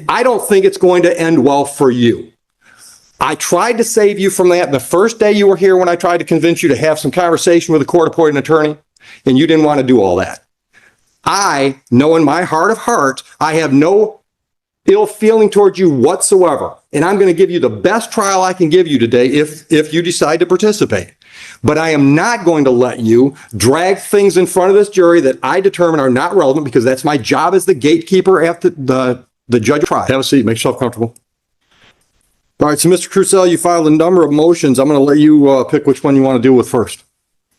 I don't think it's going to end well for you. I tried to save you from that the first day you were here when I tried to convince you to have some conversation with a court-appointed attorney, and you didn't want to do all that. I know in my heart of hearts, I have no ill feeling towards you whatsoever. And I'm going to give you the best trial I can give you today if you decide to participate. But I am not going to let you drag things in front of this jury that I determine are not relevant, because that's my job as the gatekeeper after the judge trial. Have a seat. Make yourself comfortable. All right. So, Mr. Crucell, you filed a number of motions. I'm going to let you pick which one you want to deal with first.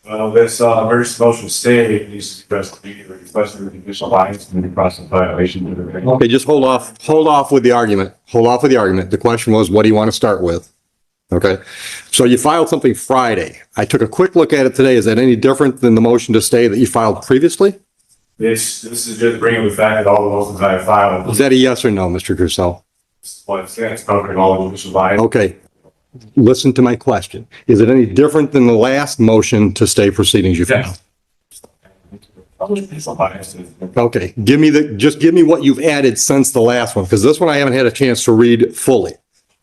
Well, this emergency motion stay needs to address the request for the judicial bias and the process violation. Okay, just hold off with the argument. Hold off with the argument. The question was, what do you want to start with? Okay, so you filed something Friday. I took a quick look at it today. Is that any different than the motion to stay that you filed previously? This is just bringing the fact that all the motions I have filed. Is that a yes or no, Mr. Crucell? Well, it's covering all the judicial bias. Okay. Listen to my question. Is it any different than the last motion to stay proceedings you filed? Yes. Okay, just give me what you've added since the last one, because this one I haven't had a chance to read fully.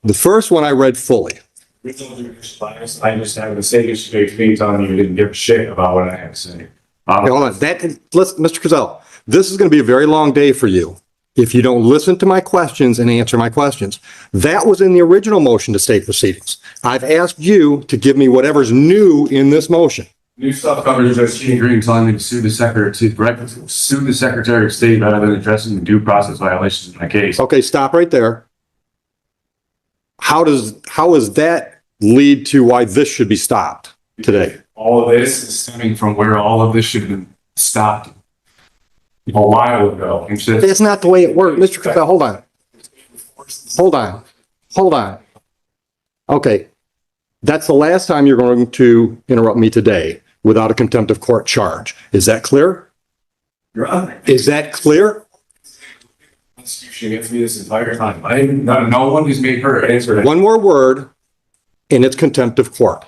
The first one I read fully. I just have the same straight face on you. Didn't give a shit about what I had to say. Okay, hold on. Listen, Mr. Crucell, this is going to be a very long day for you if you don't listen to my questions and answer my questions. That was in the original motion to stay proceedings. I've asked you to give me whatever's new in this motion. New stuff covers just agreeing telling me to sue the Secretary of State rather than addressing the due process violations in my case. Okay, stop right there. How does that lead to why this should be stopped today? All of this is stemming from where all of this should have been stopped a while ago. That's not the way it works. Mr. Crucell, hold on. Okay. That's the last time you're going to interrupt me today without a contempt of court charge. Is that clear? Your Honor. Is that clear? Constitution against me this entire time. No one has made her answer. One more word, and it's contempt of court.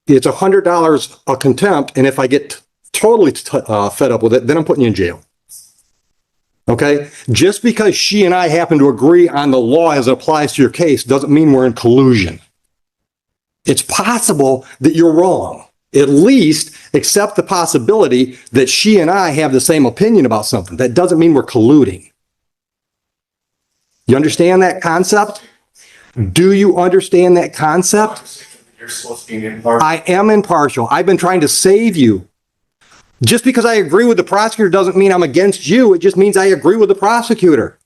It's $100 a contempt, and if I get totally fed up with it, then I'm putting you in jail. Okay? Just because she and I happen to agree on the law as it applies to your case doesn't mean we're in collusion. It's possible that you're wrong. At least accept the possibility that she and I have the same opinion about something. That doesn't mean we're colluding. You understand that concept? Do you understand that concept? You're supposed to be impartial. I am impartial. I've been trying to save you. Just because I agree with the prosecutor doesn't mean I'm against you. It just means I agree with the prosecutor.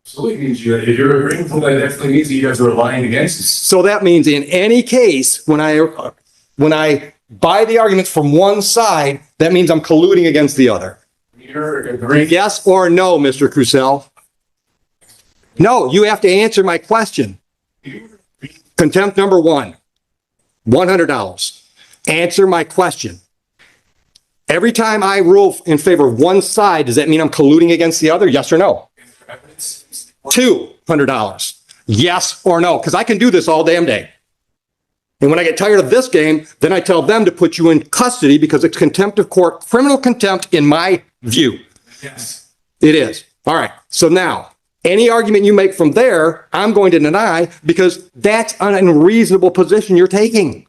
So it means if you're agreeing with that, that means you guys are lying against us. So that means in any case, when I buy the arguments from one side, that means I'm colluding against the other. You're agreeing. Yes or no, Mr. Crucell? No, you have to answer my question. Contempt number one, $100. Answer my question. Every time I rule in favor of one side, does that mean I'm colluding against the other? Yes or no? $200. Yes or no? Because I can do this all damn day. And when I get tired of this game, then I tell them to put you in custody because it's contempt of court, criminal contempt in my view. Yes. It is. All right. So now, any argument you make from there, I'm going to deny because that's an unreasonable position you're taking.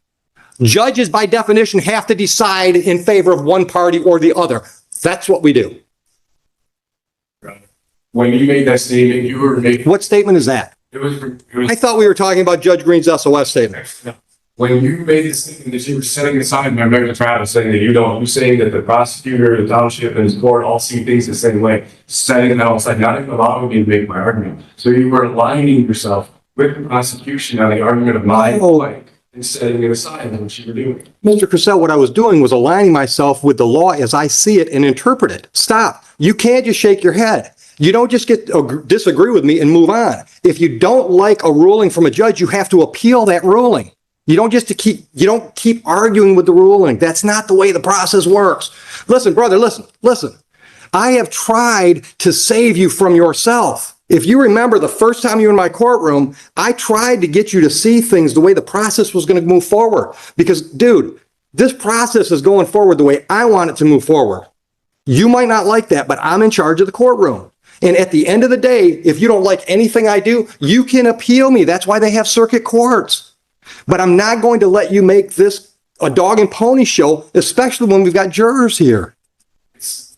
Judges, by definition, have to decide in favor of one party or the other. That's what we do. When you made that statement, you were making... What statement is that? It was I thought we were talking about Judge Green's SOS statement. When you made the statement that you were setting aside my regular trial, saying that you're saying that the prosecutor, the township, and his court all see things the same way, setting that aside, not even allowing me to make my argument. So you were aligning yourself with the prosecution on the argument of my point and setting it aside. That's what you were doing. Mr. Crucell, what I was doing was aligning myself with the law as I see it and interpret it. Stop. You can't just shake your head. You don't just disagree with me and move on. If you don't like a ruling from a judge, you have to appeal that ruling. You don't keep arguing with the ruling. That's not the way the process works. Listen, brother, listen. I have tried to save you from yourself. If you remember the first time you were in my courtroom, I tried to get you to see things the way the process was going to move forward. Because, dude, this process is going forward the way I want it to move forward. You might not like that, but I'm in charge of the courtroom. And at the end of the day, if you don't like anything I do, you can appeal me. That's why they have circuit courts. But I'm not going to let you make this a dog and pony show, especially when we've got jurors here.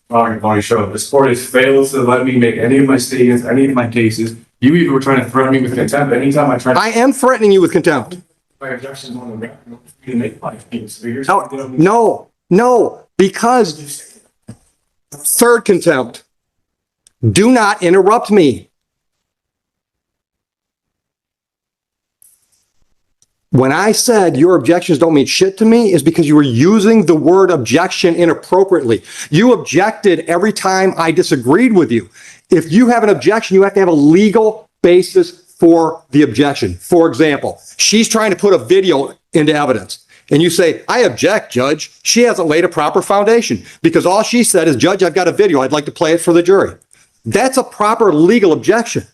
Dog and pony show. This court has failed to let me make any of my statements, any of my cases. You even were trying to threaten me with contempt. Anytime I tried I am threatening you with contempt. my objections on the record, you make my case. So you're No, because third contempt. Do not interrupt me. When I said your objections don't mean shit to me is because you were using the word objection inappropriately. You objected every time I disagreed with you. If you have an objection, you have to have a legal basis for the objection. For example, she's trying to put a video into evidence. And you say, I object, Judge. She hasn't laid a proper foundation because all she said is, Judge, I've got a video. I'd like to play it for the jury. That's a proper legal objection.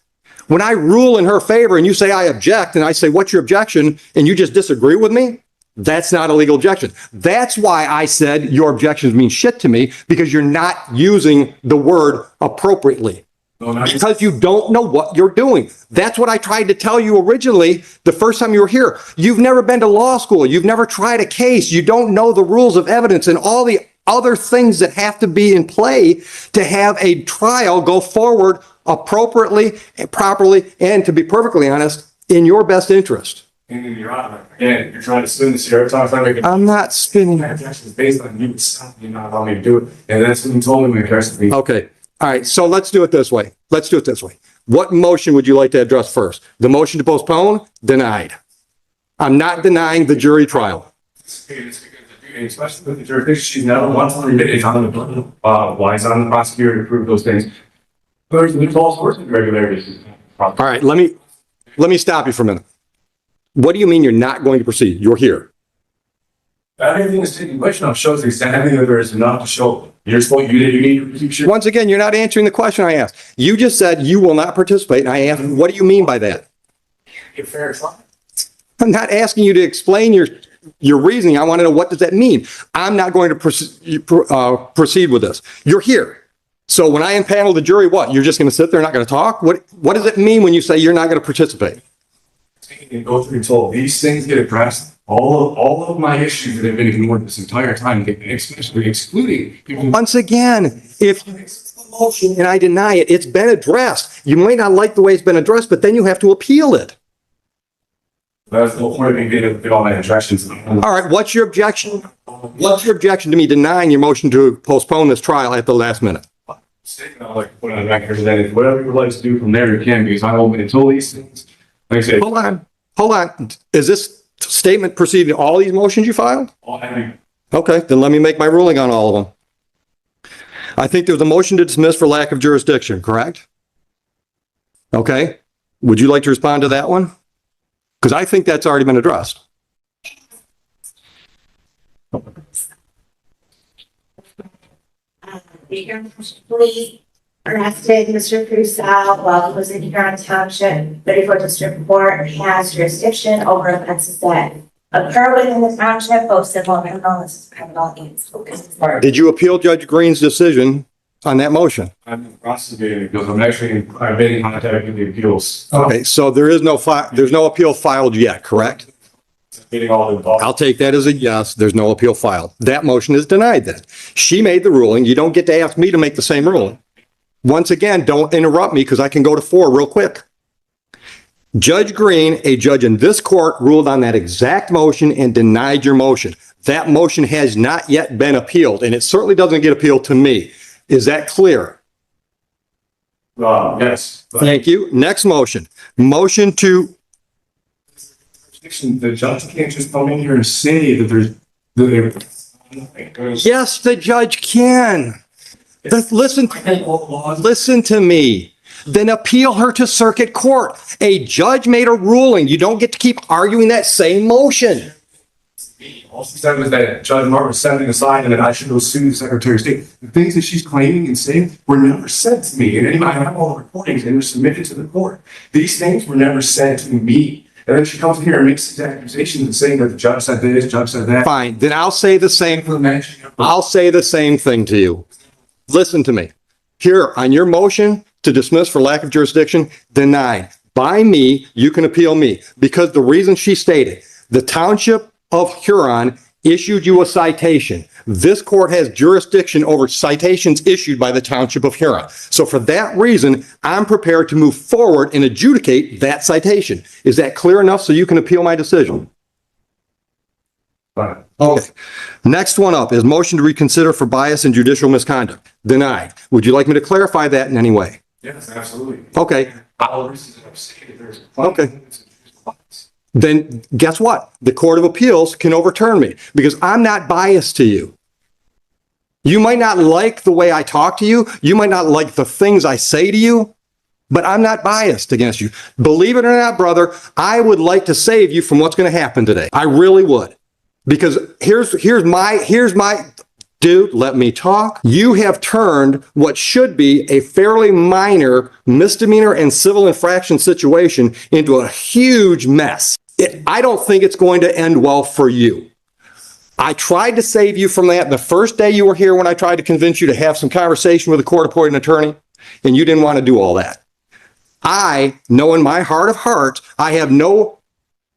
When I rule in her favor and you say I object and I say, what's your objection? And you just disagree with me, that's not a legal objection. That's why I said your objections mean shit to me, because you're not using the word appropriately. Because you don't know what you're doing. That's what I tried to tell you originally the first time you were here. You've never been to law school. You've never tried a case. You don't know the rules of evidence and all the other things that have to be in play to have a trial go forward appropriately and properly, and to be perfectly honest, in your best interest. And in your honor, again, you're trying to spin this here. I'm not spinning. My objections based on you not allowing me to do it. And that's when you told me my objections. Okay. All right. So let's do it this way. What motion would you like to address first? The motion to postpone? Denied. I'm not denying the jury trial. Especially with the jurisdiction, she's never once it's on the why is it on the prosecutor to approve those things. There's false words and irregularities. All right, let me stop you for a minute. What do you mean you're not going to proceed? You're here. Everything is taking place now shows exactly that there is enough to show. You need to keep Once again, you're not answering the question I asked. You just said you will not participate, and I asked, what do you mean by that? fair. I'm not asking you to explain your reasoning. I want to know, what does that mean? I'm not going to proceed with this. You're here. So when I impanel the jury, what? You're just going to sit there and not going to talk? What does it mean when you say you're not going to participate? And go through until these things get addressed. All of my issues that have been ignored this entire time, especially excluding people. Once again, if you accept the motion and I deny it, it's been addressed. You might not like the way it's been addressed, but then you have to appeal it. That's the whole point of me getting all my objections. All right, what's your objection? What's your objection to me denying your motion to postpone this trial at the last minute? Statement I'd like to put on the record is that if whatever you would like to do from there, you can, because I won't until these things. Like I said, Hold on. Is this statement preceding all these motions you filed? Okay, then let me make my ruling on all of them. I think there's a motion to dismiss for lack of jurisdiction, correct? Okay. Would you like to respond to that one? Because I think that's already been addressed. Please arrested Mr. Crusoe while he was in Huron Township. 34th District Court has jurisdiction over offenses that occur within the township, both civil and criminal and Did you appeal Judge Green's decision on that motion? I'm prosecuting because I've been in contact with the appeals. Okay, so there's no appeal filed yet, correct? Getting all involved. I'll take that as a yes. There's no appeal filed. That motion is denied then. She made the ruling. You don't get to ask me to make the same ruling. Once again, don't interrupt me because I can go to 4 real quick. Judge Green, a judge in this court, ruled on that exact motion and denied your motion. That motion has not yet been appealed, and it certainly doesn't get appealed to me. Is that clear? Yes. Thank you. Next motion. Motion to... The judge can't just come in here and say that there's. Yes, the judge can. Listen to me. Then appeal her to circuit court. A judge made a ruling. You don't get to keep arguing that same motion. All she said was that Judge Martin was setting aside and that I should go sue the Secretary of State. The things that she's claiming and saying were never said to me. And I have all the recordings and they're submitted to the court. These things were never said to me. And then she comes here and makes these accusations and saying that the judge said this, judge said that. Fine. Then I'll say the same. I'll say the same thing to you. Listen to me. Here on your motion to dismiss for lack of jurisdiction, denied. By me, you can appeal me. Because the reason she stated, the Township of Huron issued you a citation. This court has jurisdiction over citations issued by the Township of Huron. So for that reason, I'm prepared to move forward and adjudicate that citation. Is that clear enough so you can appeal my decision? Fine. Okay. Next one up is motion to reconsider for bias and judicial misconduct. Denied. Would you like me to clarify that in any way? Yes, absolutely. Okay. All the reasons that I've stated, there's. Okay. Then guess what? The Court of Appeals can overturn me because I'm not biased to you. You might not like the way I talk to you. You might not like the things I say to you, but I'm not biased against you. Believe it or not, brother, I would like to save you from what's going to happen today. I really would. Because here's my dude, let me talk. You have turned what should be a fairly minor misdemeanor and civil infraction situation into a huge mess. I don't think it's going to end well for you. I tried to save you from that the first day you were here when I tried to convince you to have some conversation with a court-appointed attorney, and you didn't want to do all that. I know in my heart of hearts, I have no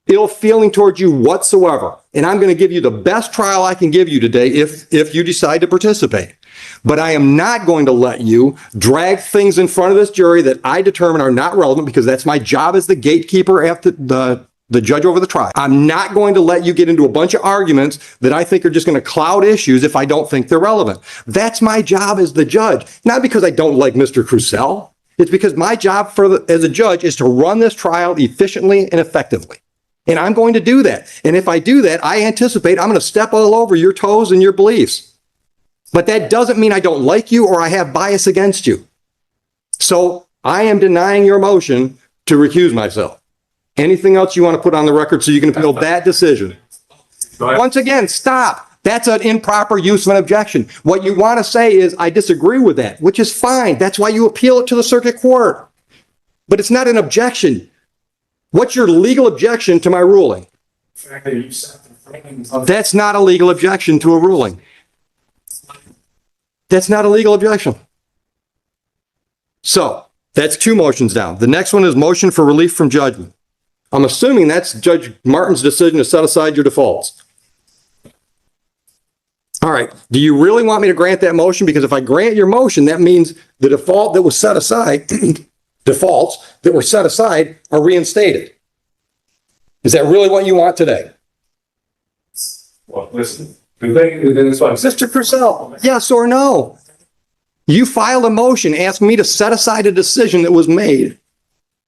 ill feeling towards you whatsoever. And I'm going to give you the best trial I can give you today if you decide to participate. But I am not going to let you drag things in front of this jury that I determine are not relevant because that's my job as the gatekeeper after the judge over the trial. I'm not going to let you get into a bunch of arguments that I think are just going to cloud issues if I don't think they're relevant. That's my job as the judge. Not because I don't like Mr. Crucell. It's because my job as a judge is to run this trial efficiently and effectively. And I'm going to do that. And if I do that, I anticipate I'm going to step all over your toes and your beliefs. But that doesn't mean I don't like you or I have bias against you. So I am denying your motion to recuse myself. Anything else you want to put on the record so you can appeal that decision? Once again, stop. That's an improper use of an objection. What you want to say is, I disagree with that, which is fine. That's why you appeal it to the circuit court. But it's not an objection. What's your legal objection to my ruling? That's not a legal objection to a ruling. That's not a legal objection. So that's two motions down. The next one is motion for relief from judgment. I'm assuming that's Judge Martin's decision to set aside your defaults. All right. Do you really want me to grant that motion? Because if I grant your motion, that means the default that was set aside, defaults that were set aside are reinstated. Is that really what you want today? Well, listen, the thing is what I'm saying. Mr. Purcell, yes or no? You filed a motion asking me to set aside a decision that was made.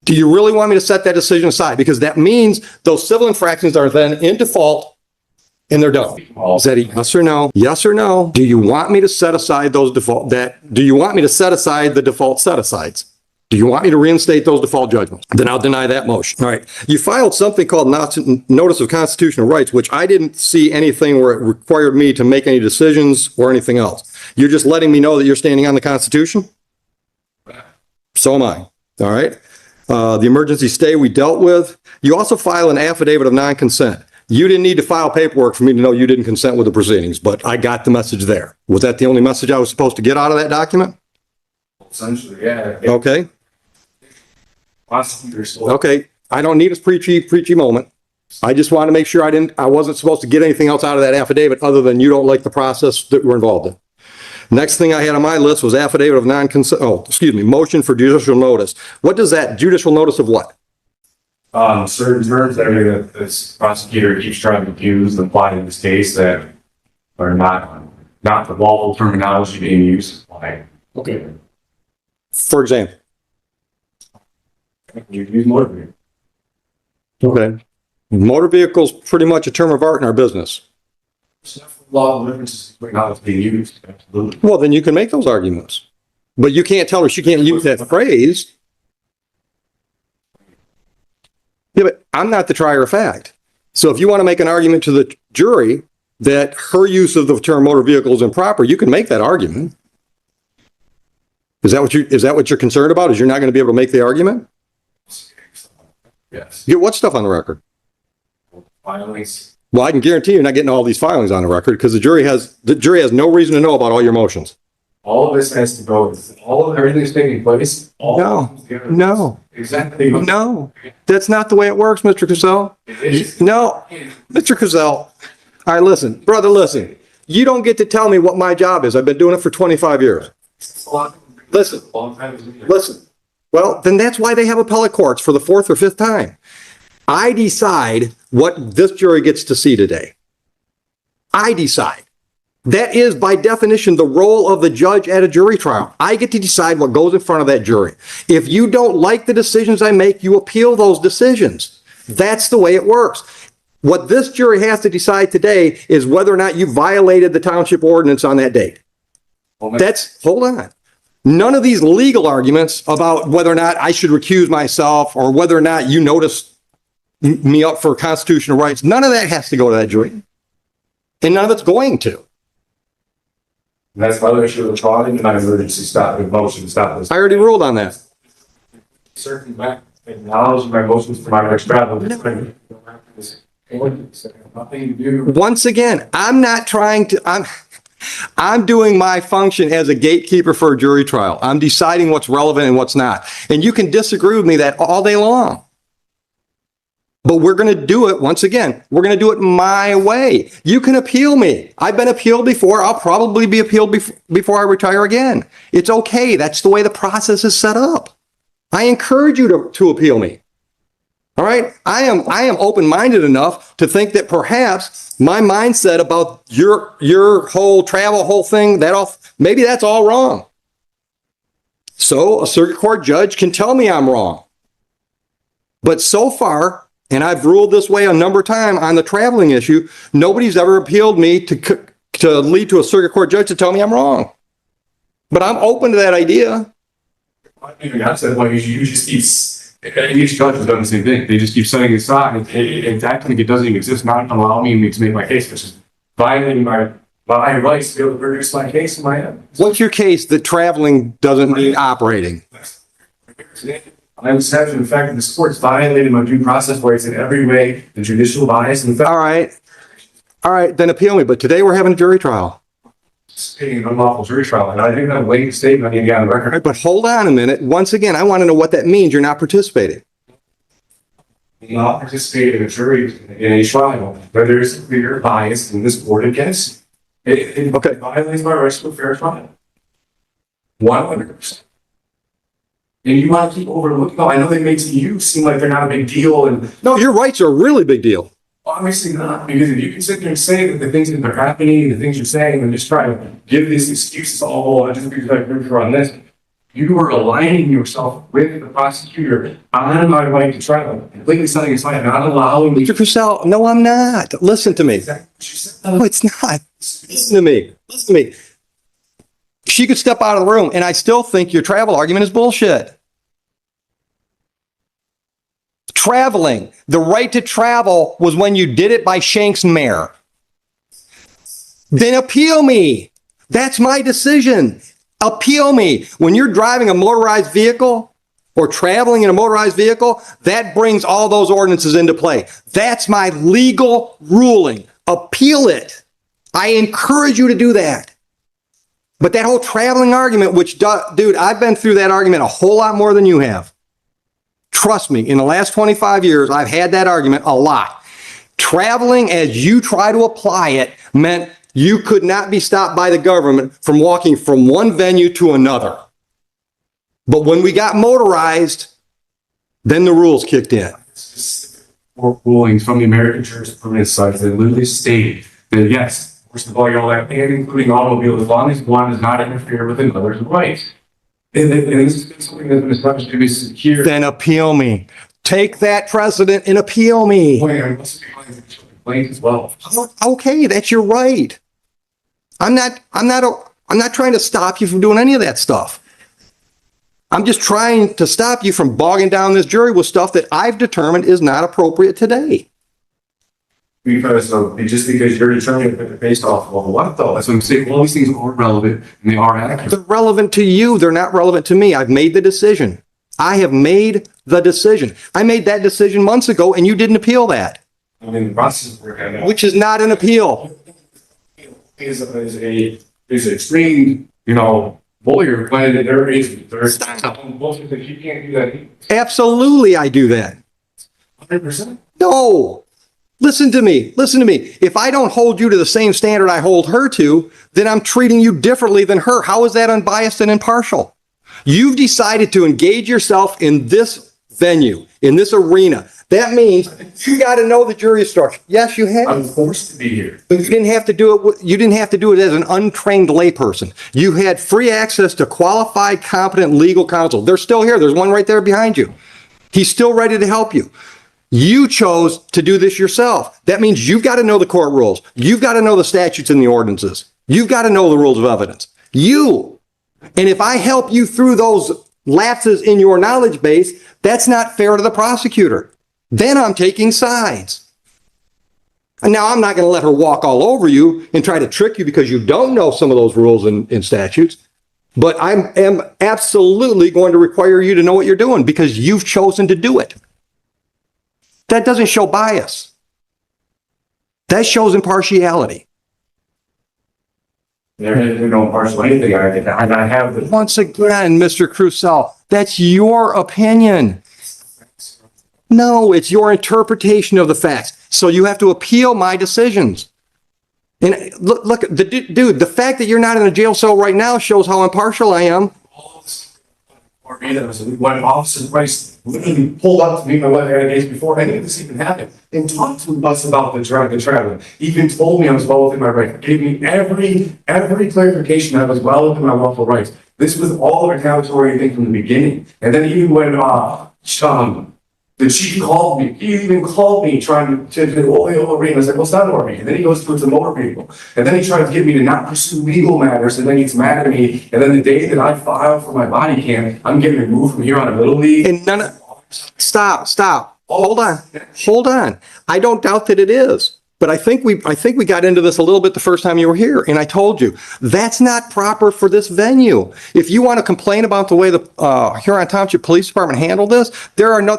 Do you really want me to set that decision aside? Because that means those civil infractions are then in default and they're done. Is that a yes or no? Yes or no? Do you want me to set aside those do you want me to set aside the default set-asides? Do you want me to reinstate those default judgments? Then I'll deny that motion. All right. You filed something called Notice of Constitutional Rights, which I didn't see anything where it required me to make any decisions or anything else. You're just letting me know that you're standing on the Constitution? So am I. All right. The emergency stay we dealt with. You also file an affidavit of non-consent. You didn't need to file paperwork for me to know you didn't consent with the proceedings, but I got the message there. Was that the only message I was supposed to get out of that document? Essentially, yeah. Okay. Okay. I don't need a preachy moment. I just want to make sure I wasn't supposed to get anything else out of that affidavit other than you don't like the process that we're involved in. Next thing I had on my list was affidavit of non-consent, motion for judicial notice. What does that, judicial notice of what? Certain terms that this prosecutor keeps trying to use and apply in this case that are not the lawful terminology being used. Okay. For example? You use motor vehicle. Okay. Motor vehicle's pretty much a term of art in our business. Law differences between how it's being used. Absolutely. Well, then you can make those arguments. But you can't tell her she can't use that phrase. Yeah, but I'm not the trier of fact. So if you want to make an argument to the jury that her use of the term motor vehicle is improper, you can make that argument. Is that what you're concerned about? Is you're not going to be able to make the argument? Yes. Get what stuff on the record? Filings. Well, I can guarantee you're not getting all these filings on the record because the jury has no reason to know about all your motions. All of this has to go, all of everything's taking place. All No. Exactly. No, that's not the way it works, Mr. Cazell. No, Mr. Cazell. All right, listen, brother, listen. You don't get to tell me what my job is. I've been doing it for 25 years. Listen, listen. Well, then that's why they have appellate courts for the fourth or fifth time. I decide what this jury gets to see today. I decide. That is, by definition, the role of the judge at a jury trial. I get to decide what goes in front of that jury. If you don't like the decisions I make, you appeal those decisions. That's the way it works. What this jury has to decide today is whether or not you violated the township ordinance on that date. Hold on. None of these legal arguments about whether or not I should recuse myself or whether or not you notice me up for constitutional rights, none of that has to go to that jury. And none of it's going to. And that's why I should have tried and I emergency stop the motion to stop this. I already ruled on that. Certain back, acknowledge my motions for my next travel. Nothing to do. Once again, I'm not trying to, I'm doing my function as a gatekeeper for a jury trial. I'm deciding what's relevant and what's not. And you can disagree with me that all day long. But we're going to do it, once again, we're going to do it my way. You can appeal me. I've been appealed before. I'll probably be appealed before I retire again. It's okay. That's the way the process is set up. I encourage you to appeal me. All right? I am open-minded enough to think that perhaps my mindset about your whole travel, whole thing, maybe that's all wrong. So a circuit court judge can tell me I'm wrong. But so far, and I've ruled this way a number of times on the traveling issue, nobody's ever appealed me to lead to a circuit court judge to tell me I'm wrong. But I'm open to that idea. I said, well, you just keep, each judge has done the same thing. They just keep setting it aside. In fact, I think it doesn't even exist, not allowing me to make my case, which is violating my rights to be able to produce my case in my head. What's your case that traveling doesn't mean operating? I was having, in fact, the court's violated my due process rights in every way, the judicial bias, and All right, then appeal me. But today we're having a jury trial. stating an unlawful jury trial, and I think that late statement I need to get on the record. All right, but hold on a minute. Once again, I want to know what that means. You're not participating. Not participate in a jury in a trial where there is clear bias in this board against it. Okay. It violates my rights to a fair trial. 100%. And you want to keep overlooking. Oh, I know they make you seem like they're not a big deal, and No, your rights are a really big deal. obviously not, because if you can sit there and say that the things that are happening, the things you're saying, and just try to give these excuses, oh, just because I agree on this, you are aligning yourself with the prosecutor on my right to trial, completely setting aside, not allowing me. Mr. Purcell, no, I'm not. Listen to me. No, it's not. Listen to me. Listen to me. She could step out of the room, and I still think your travel argument is bullshit. Traveling. The right to travel was when you did it by Shank's mare. Then appeal me. That's my decision. Appeal me. When you're driving a motorized vehicle or traveling in a motorized vehicle, that brings all those ordinances into play. That's my legal ruling. Appeal it. I encourage you to do that. But that whole traveling argument, which, dude, I've been through that argument a whole lot more than you have. Trust me, in the last 25 years, I've had that argument a lot. Traveling as you try to apply it meant you could not be stopped by the government from walking from one venue to another. But when we got motorized, then the rules kicked in. Rulings from the American jurisprudence side that literally state that yes, first of all, you're all that, and including automobiles, as long as one does not interfere with another's rights. And this has been something that's been established to be secure. Then appeal me. Take that precedent and appeal me. I must be complaint as well. Okay, that's your right. I'm not trying to stop you from doing any of that stuff. I'm just trying to stop you from bogging down this jury with stuff that I've determined is not appropriate today. Because just because you're determining it based off of what though? That's what I'm saying. All these things are relevant and they are accurate. They're relevant to you. They're not relevant to me. I've made the decision. I have made the decision. I made that decision months ago and you didn't appeal that. I mean, the process we're having Which is not an appeal. is extreme lawyer when there is, there's bullshit that you can't do that. Absolutely, I do that. 100%. No. Listen to me. Listen to me. If I don't hold you to the same standard I hold her to, then I'm treating you differently than her. How is that unbiased and impartial? You've decided to engage yourself in this venue, in this arena. That means you got to know the jury structure. Yes, you have. I'm forced to be here. But you didn't have to do it. You didn't have to do it as an untrained layperson. You had free access to qualified, competent legal counsel. They're still here. There's one right there behind you. He's still ready to help you. You chose to do this yourself. That means you've got to know the court rules. You've got to know the statutes and the ordinances. You've got to know the rules of evidence. You. And if I help you through those lapses in your knowledge base, that's not fair to the prosecutor. Then I'm taking sides. And now I'm not going to let her walk all over you and try to trick you because you don't know some of those rules and statutes. But I am absolutely going to require you to know what you're doing because you've chosen to do it. That doesn't show bias. That shows impartiality. There is no partial anything. I have the. Once again, Mr. Crusoe, that's your opinion. No, it's your interpretation of the facts. So you have to appeal my decisions. And look, dude, the fact that you're not in a jail cell right now shows how impartial I am. When Officer Price literally pulled up to me my weapon days before any of this even happened and talked to us about the traveling. Even told me I was well within my rights. Gave me every clarification that I was well within my lawful rights. This was all a retaliatory thing from the beginning. And then even when the chief called me, he even called me trying to arraign. I was like, what's that arraign? And then he goes to the motor vehicle. And then he tried to get me to not pursue legal matters. And then he's mad at me. And then the day that I file for my body cam, I'm getting removed from here on a little league. And stop. Hold on. I don't doubt that it is. But I think we got into this a little bit the first time you were here, and I told you that's not proper for this venue. If you want to complain about the way the Huron Township Police Department handled this,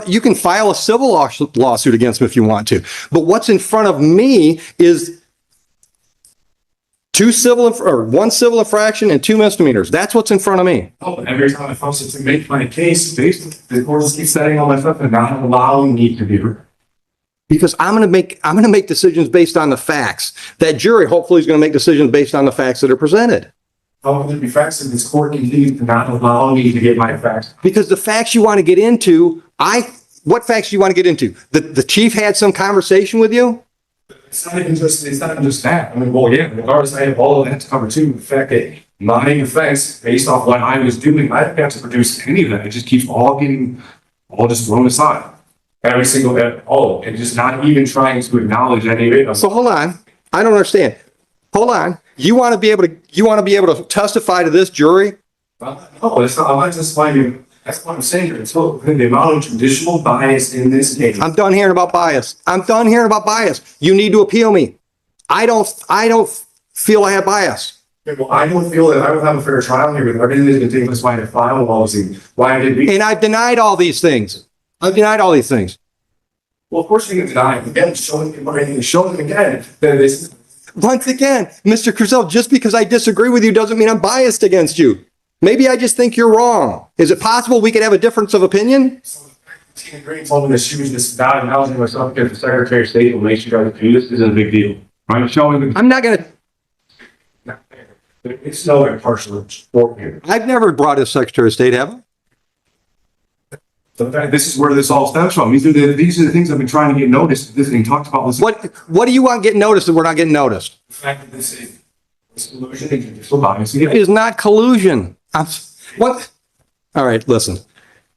you can file a civil lawsuit against them if you want to. But what's in front of me is one civil infraction and 2 misdemeanors. That's what's in front of me. Oh, every time I force it to make my case, the courts keep setting all my stuff and not allowing me to be heard. Because I'm going to make decisions based on the facts. That jury hopefully is going to make decisions based on the facts that are presented. How can there be facts if this court continues to not allow me to get my facts? Because the facts you want to get into, what facts do you want to get into? The chief had some conversation with you? It's not even just that. I mean, well, yeah, regardless, I have all of that to cover too. The fact that my offense, based off what I was doing, I didn't have to produce any of that. It just keeps all just thrown aside. Every single and just not even trying to acknowledge any of it. So hold on. I don't understand. Hold on. You want to be able to testify to this jury? No, that's not. I'm not testifying to you. That's what I'm saying. It's the amount of traditional bias in this case. I'm done hearing about bias. You need to appeal me. I don't feel I have bias. Well, I don't feel that I would have a fair trial here with everything that's been taking place, why I filed policy, why I did. And I've denied all these things. Well, of course you can deny it. Again, showing them again that this. Once again, Mr. Crusoe, just because I disagree with you doesn't mean I'm biased against you. Maybe I just think you're wrong. Is it possible we could have a difference of opinion? Tina Green told me that she was just not announcing myself because the Secretary of State will make sure I do this isn't a big deal. I'm showing. I'm not going to. It's no impartial sport here. I've never brought a Secretary of State, have I? So this is where this all stems from. These are the things I've been trying to get noticed. This and talked about this. What do you want getting noticed that we're not getting noticed? The fact that this is collusion and judicial bias. It is not collusion. What? All right, listen.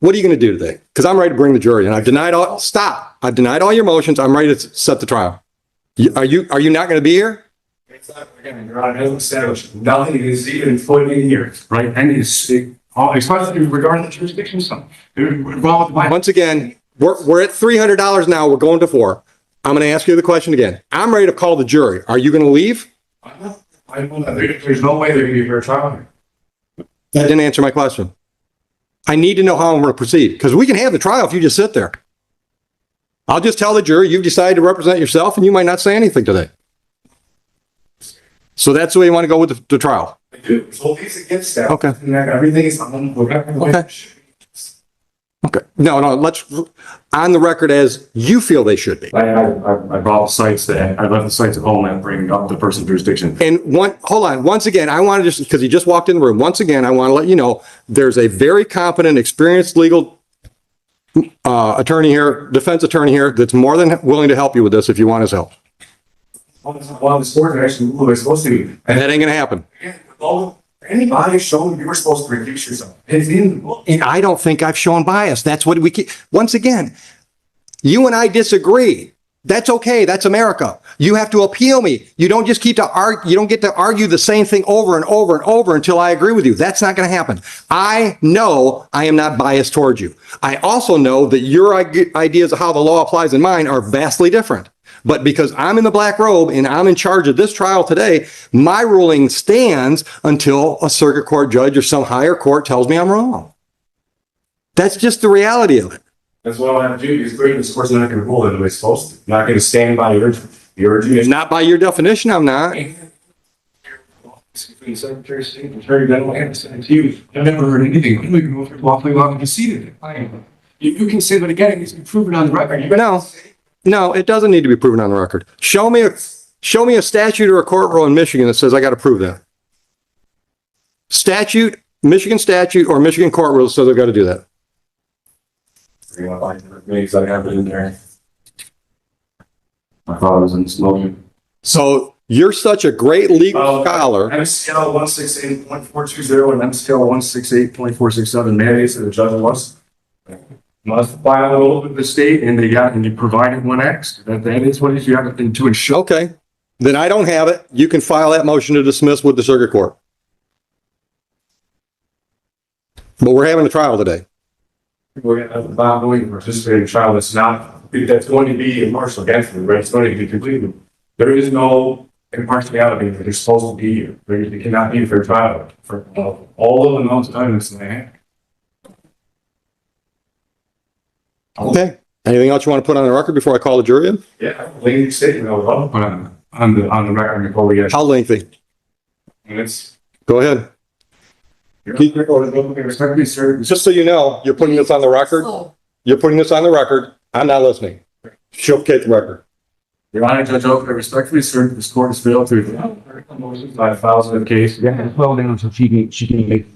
What are you going to do today? Because I'm ready to bring the jury, and I've denied all. Stop! I've denied all your motions. I'm ready to set the trial. Are you not going to be here? Again, Your Honor, hasn't established nothing is even put in here, right? And especially regarding the jurisdiction stuff. Once again, we're at $300 now. We're going to $400. I'm going to ask you the question again. I'm ready to call the jury. Are you going to leave? There's no way there can be a fair trial here. That didn't answer my question. I need to know how I'm going to proceed because we can have the trial if you just sit there. I'll just tell the jury you've decided to represent yourself and you might not say anything today. So that's the way you want to go with the trial. Dude, so he's against that. Okay. And that everything is on the record. Okay. Okay. No, let's, on the record as you feel they should be. I brought sites that, I left the sites at home and bring up the person's jurisdiction. And hold on, once again, I want to just, because he just walked in the room, once again, I want to let you know, there's a very competent, experienced legal attorney here, defense attorney here, that's more than willing to help you with this if you want his help. Well, the sport actually, who was supposed to be. And that ain't gonna happen. Well, anybody showing you were supposed to reduce yourself. It's in the book. And I don't think I've shown bias. That's what we keep, once again, you and I disagree. That's okay. That's America. You have to appeal me. You don't just keep to argue. You don't get to argue the same thing over and over and over until I agree with you. That's not going to happen. I know I am not biased towards you. I also know that your ideas of how the law applies in mine are vastly different. But because I'm in the black robe and I'm in charge of this trial today, my ruling stands until a circuit court judge or some higher court tells me I'm wrong. That's just the reality of it. That's what I have to do. Is great. This court's not going to rule it the way it's supposed to. Not going to stand by your jurisdiction. Not by your definition, I'm not. Secretary of State, Attorney General, and sent to you. I've never heard anything. I don't even know if you're lawfully allowed to concede it. You can say that again. It's been proven on the record. No, it doesn't need to be proven on the record. Show me a statute or a court rule in Michigan that says I got to prove that. Statute, Michigan statute, or Michigan court rule says I've got to do that. Because I have it in there. My father's in smoking. So you're such a great legal scholar. MCL 168.420 and MCL 168.467 mandates that the judge must file with the state, and you provided 1X. That is what you have to ensure. Okay, then I don't have it. You can file that motion to dismiss with the circuit court. But we're having a trial today. We're going to have a ongoing participating trial that's going to be impartial against them, right? It's going to be completely. There is no impartiality that is supposed to be here. There cannot be a fair trial for all of the amounts of evidence they have. Okay. Anything else you want to put on the record before I call the jury in? Yeah, lengthy statement I would love to put on the record before we get. How lengthy? Minutes. Go ahead. Respectfully, sir. Just so you know, you're putting this on the record. You're putting this on the record. I'm not listening. Showcase the record. Your Honor, Judge Oakley, respectfully, sir, this court has failed to motions by files of the case. Yeah, well, down so she can make.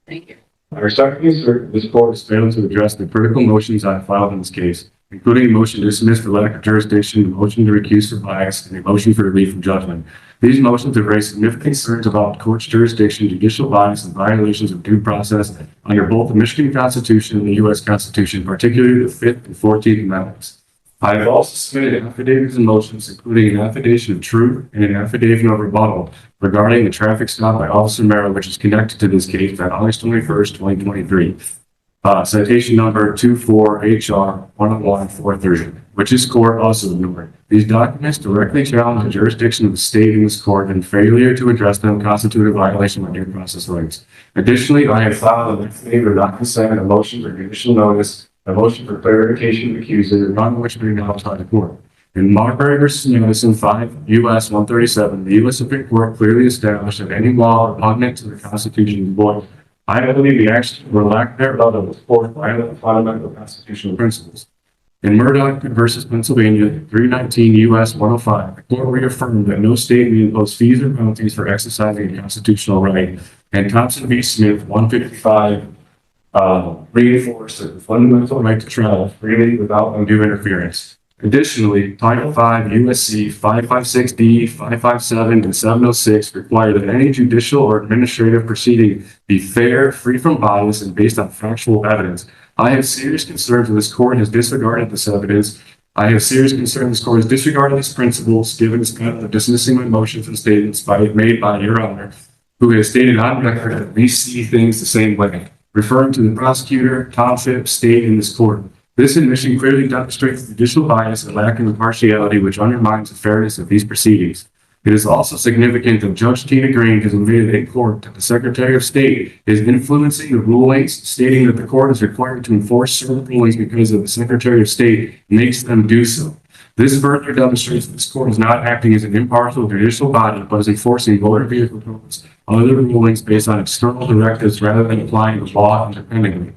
Thank you. I respectfully, sir, this court has failed to address the critical motions I filed in this case, including a motion to dismiss for lack of jurisdiction, a motion to recuse for bias, and a motion for relief from judgment. These motions have raised significant concerns about the court's jurisdiction, judicial bias, and violations of due process under both the Michigan Constitution and the U.S. Constitution, particularly the 5th and 14th Amendments. I have also submitted affidavits and motions, including an affidavit of truth and an affidavit of rebuttal regarding the traffic stop by Officer Merrill, which is connected to this case on August 21st, 2023. Citation number 24HR-101-430, which this court also ignored. These documents directly challenge the jurisdiction of the state in this court, and failure to address them constitute a violation of due process rights. Additionally, I have filed an affidavit of not consent, a motion for judicial notice, a motion for clarification of accuser, none of which may be outside the court. In Marbury v. Madison 5 U.S. 137, the U.S. Supreme Court clearly established that any law repugnant to the Constitution is void. I believe the action or lack thereof of the court violate fundamental constitutional principles. In Murdoch v. Pennsylvania 319 U.S. 105, the court reaffirmed that no state may impose fees or penalties for exercising a constitutional right. And Thompson v. Smith 155 reinforced that the fundamental right to travel freely without undue interference. Additionally, Title V U.S.C. 556D, 557, and 706 require that any judicial or administrative proceeding be fair, free from bias, and based on factual evidence. I have serious concerns that this court has disregarded this evidence. I have serious concerns this court has disregarded these principles, given its pattern of dismissing my motions and statements made by Your Honor, who has stated on record that we see things the same way, referring to the prosecutor, township, state, and this court. This admission clearly demonstrates judicial bias and lack of impartiality, which undermines the fairness of these proceedings. It is also significant that Judge Tina Green has admitted in court that the Secretary of State is influencing the rulings, stating that the court is required to enforce certain rulings because of the Secretary of State makes them do so. This further demonstrates that this court is not acting as an impartial judicial body, but is enforcing motor vehicle codes and other rulings based on external directives rather than applying the law independently.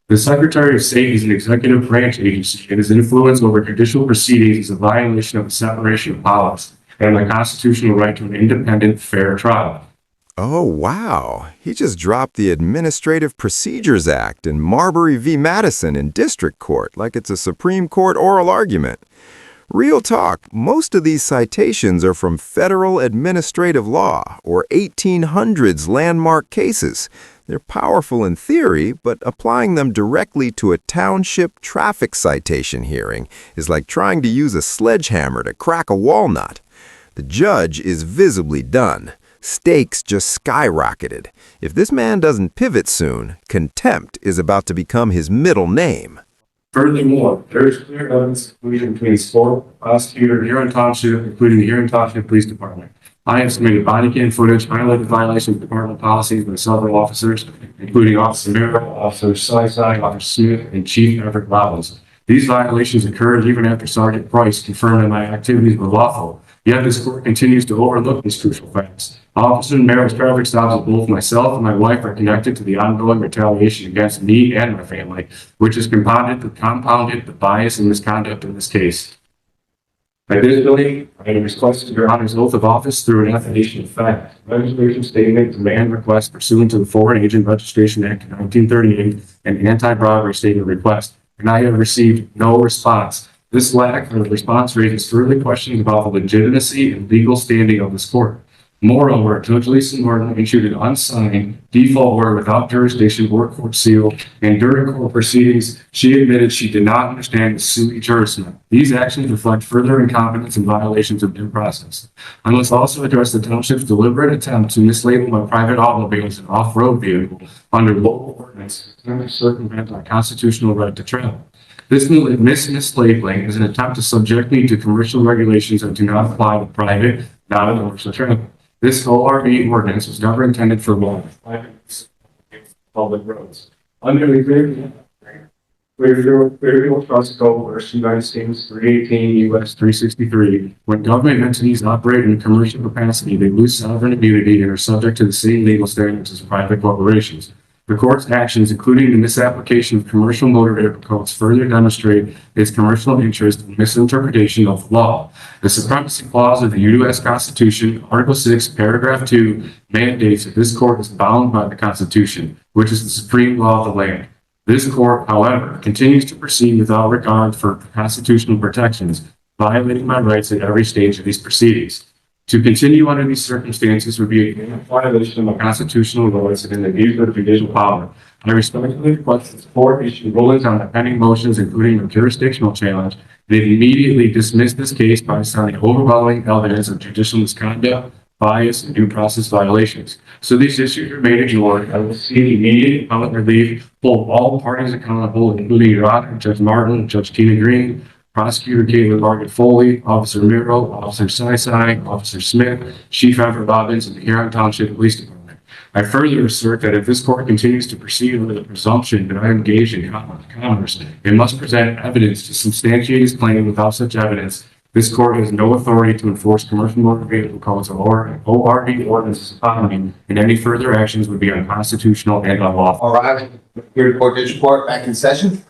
The Secretary of State is an executive branch agency, and his influence over judicial proceedings is a violation of the separation of powers and the constitutional right to an independent, fair trial. Oh, wow. He just dropped the Administrative Procedures Act in Marbury v. Madison in district court like it's a Supreme Court oral argument. Real talk, most of these citations are from federal administrative law or 1800s landmark cases. They're powerful in theory, but applying them directly to a township traffic citation hearing is like trying to use a sledgehammer to crack a walnut. The judge is visibly done. Stakes just skyrocketed. If this man doesn't pivot soon, contempt is about to become his middle name. Furthermore, there is clear evidence of collusion between the sport prosecutor, Huron Township, including the Huron Township Police Department. I have submitted body cam footage highlighting violations of department policies by several officers, including Officer Merrill, Officer Syside, Officer Smith, and Chief Everett Robbins. These violations occurred even after Sergeant Price confirmed that my activities were lawful. Yet this court continues to overlook these crucial facts. Officer Merrill's traffic stops of both myself and my wife are connected to the ongoing retaliation against me and my family, which has compounded the bias and misconduct in this case. Additionally, I have requested your Honor's oath of office through an affidavit of fact, registration statement, demand request pursuant to the Foreign Agent Registration Act of 1938, and anti-bribery statement request, and I have received no response. This lack of response raises further questions about the legitimacy and legal standing of this court. Moreover, Judge Lisa Martin issued an unsigned default order without jurisdiction or court seal, and during court proceedings, she admitted she did not understand the sui juris. These actions reflect further incompetence and violations of due process. I must also address the township's deliberate attempt to mislabel my private automobile as an off-road vehicle under local ordinance to circumvent our constitutional right to travel. This mislabeling is an attempt to subject me to commercial regulations that do not apply to private, non-commercial travel. This ORV ordinance was never intended for private public roads. Under the Clearfield Trust Code, United States 318 U.S. 363, when government entities operate in a commercial capacity, they lose sovereign immunity and are subject to the same legal standards as private corporations. The court's actions, including the misapplication of commercial motor vehicle codes, further demonstrate its commercial interest in misinterpretation of the law. The supremacy clause of the U.S. Constitution, Article 6, Paragraph 2, mandates that this court is bound by the Constitution, which is the supreme law of the land. This court, however, continues to proceed without regard for constitutional protections, violating my rights at every stage of these proceedings. To continue under these circumstances would be a violation of my constitutional rights and an abuse of judicial power. I respectfully request that the court issue rulings on the pending motions, including a jurisdictional challenge, they immediately dismiss this case by citing overwhelming evidence of judicial misconduct, bias, and due process violations. So these issues remain ignored. I will see immediate appellate relief, hold all parties accountable, including Your Honor, Judge Martin, Judge Tina Green, Prosecutor Caitlin Margaret Foley, Officer Miro, Officer Syside, Officer Smith, Chief Everett Robbins, and the Huron Township Police Department. I further assert that if this court continues to proceed under the presumption that I am engaged in commerce, it must present evidence to substantiate its claim. Without such evidence, this court has no authority to enforce commercial motor vehicle codes or ORV ordinances upon me, and any further actions would be unconstitutional and unlawful. All right, here to court, district court, back in session.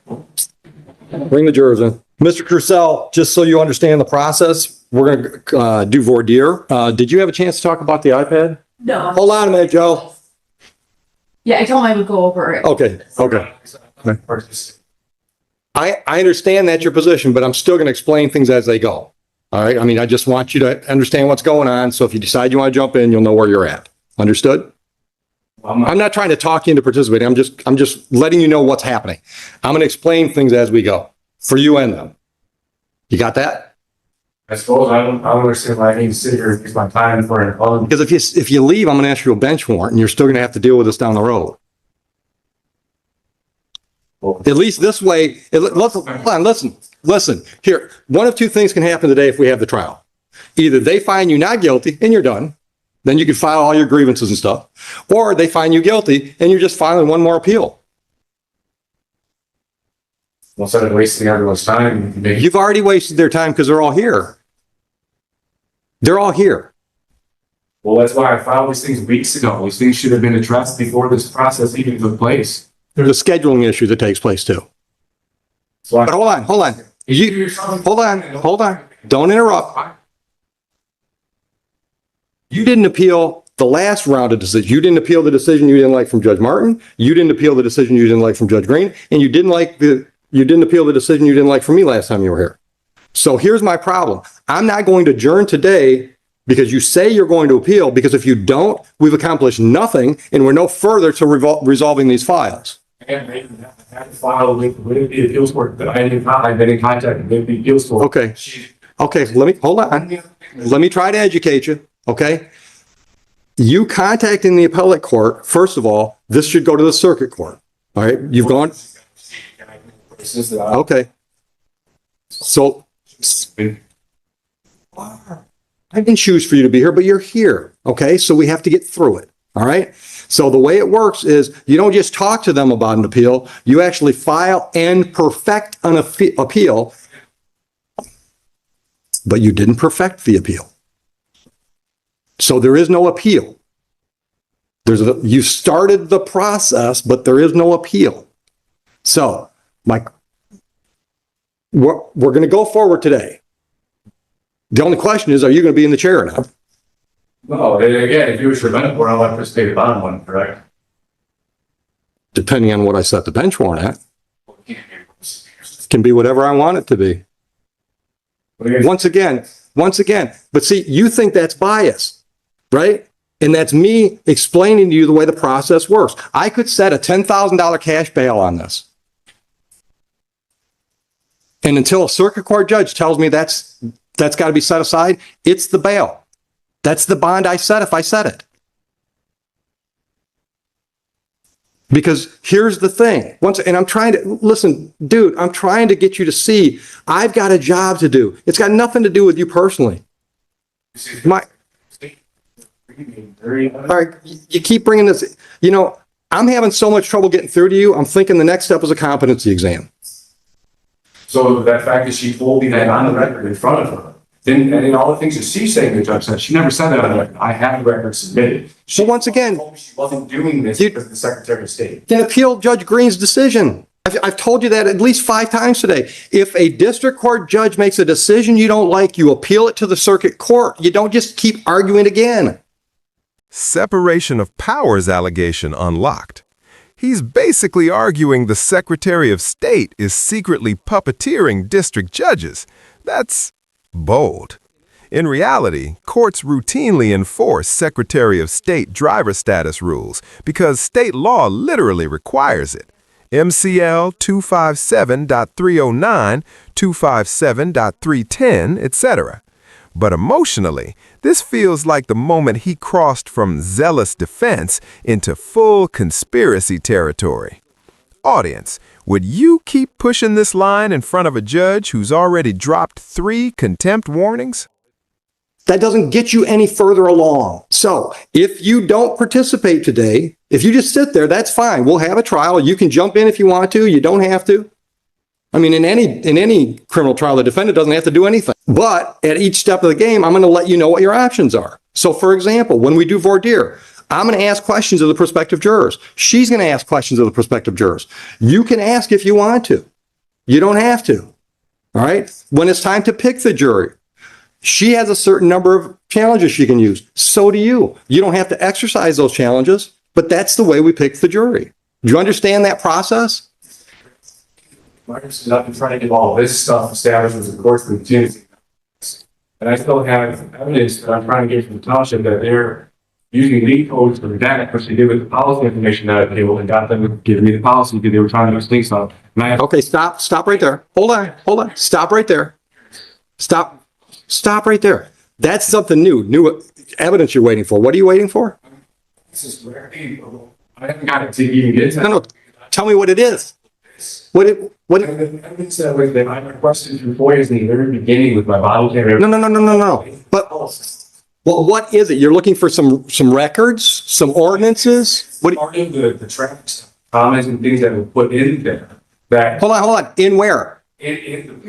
Bring the jurors in. Mr. Crucell, just so you understand the process, we're going to do voir dire. Did you have a chance to talk about the iPad? No. Hold on a minute, Joe. Yeah, I told him I would go over it. Okay. I understand that's your position, but I'm still going to explain things as they go. All right. I mean, I just want you to understand what's going on. So if you decide you want to jump in, you'll know where you're at. Understood? I'm not trying to talk you into participating. I'm just letting you know what's happening. I'm going to explain things as we go for you and them. You got that? I suppose I don't understand why I need to sit here and use my time for an phone. Because if you leave, I'm going to ask you a bench warrant and you're still going to have to deal with this down the road. At least this way, listen. Here, one of two things can happen today if we have the trial. Either they find you not guilty and you're done, then you can file all your grievances and stuff, or they find you guilty and you're just filing one more appeal. instead of wasting everyone's time, maybe. You've already wasted their time because they're all here. They're all here. Well, that's why I filed these things weeks ago. These things should have been addressed before this process even took place. There's a scheduling issue that takes place too. So But hold on. Hold on. Don't interrupt. You didn't appeal the last round of decisions. You didn't appeal the decision you didn't like from Judge Martin. You didn't appeal the decision you didn't like from Judge Green. And you didn't appeal the decision you didn't like from me last time you were here. So here's my problem. I'm not going to adjourn today because you say you're going to appeal, because if you don't, we've accomplished nothing and we're no further to resolving these files. And they had to file with the appeals court, but I've been in contact with the appeals court. Okay. Okay, hold on. Let me try to educate you, okay? You contacting the appellate court, first of all, this should go to the circuit court, all right? You've gone, okay. So, I didn't choose for you to be here, but you're here, okay? So we have to get through it, all right? So the way it works is you don't just talk to them about an appeal, you actually file and perfect an appeal, but you didn't perfect the appeal. So there is no appeal. You started the process, but there is no appeal. So, we're going to go forward today. The only question is, are you going to be in the chair or not? No, and again, if you were preventable, I'll have to stay bottom one, correct? Depending on what I set the bench warrant at. It can be whatever I want it to be. Once again, but see, you think that's bias, right? And that's me explaining to you the way the process works. I could set a $10,000 cash bail on this. And until a circuit court judge tells me that's got to be set aside, it's the bail. That's the bond I set if I set it. Because here's the thing. And I'm trying to, listen, dude, I'm trying to get you to see I've got a job to do. It's got nothing to do with you personally. All right, you keep bringing this, I'm having so much trouble getting through to you. I'm thinking the next step is a competency exam. So that fact that she told me that on the record in front of her, and in all the things that she's saying, the judge said, she never said that on the record. I have the record submitted. So once again, told me she wasn't doing this because of the Secretary of State. then appeal Judge Green's decision. I've told you that at least 5 times today. If a district court judge makes a decision you don't like, you appeal it to the circuit court. You don't just keep arguing again. Separation of powers allegation unlocked. He's basically arguing the Secretary of State is secretly puppeteering district judges. That's bold. In reality, courts routinely enforce Secretary of State driver status rules because state law literally requires it. MCL 257.309, 257.310, etc. But emotionally, this feels like the moment he crossed from zealous defense into full conspiracy territory. Audience, would you keep pushing this line in front of a judge who's already dropped 3 contempt warnings? That doesn't get you any further along. So if you don't participate today, if you just sit there, that's fine. We'll have a trial. You can jump in if you want to. You don't have to. I mean, in any criminal trial, the defendant doesn't have to do anything. But at each step of the game, I'm going to let you know what your options are. So for example, when we do voir dire, I'm going to ask questions of the prospective jurors. She's going to ask questions of the prospective jurors. You can ask if you want to. You don't have to. All right. When it's time to pick the jury, she has a certain number of challenges she can use. So do you. You don't have to exercise those challenges, but that's the way we pick the jury. Do you understand that process? I've been trying to get all this stuff established with the courts and contingency. And I still have evidence that I'm trying to get from the township that they're using lead codes for that, which they did with the policy information that I tabled and got them to give me the policy because they were trying to do things on. Okay, stop right there. Hold on. Stop right there. Stop right there. That's something new evidence you're waiting for. What are you waiting for? This is where I haven't got it to even get to. No. Tell me what it is. What Evidence that was that I requested from FOIA's in the very beginning with my bottle camera. No. But what is it? You're looking for some records, some ordinances? Part of the traffic comments and things that were put in there that Hold on. In where? in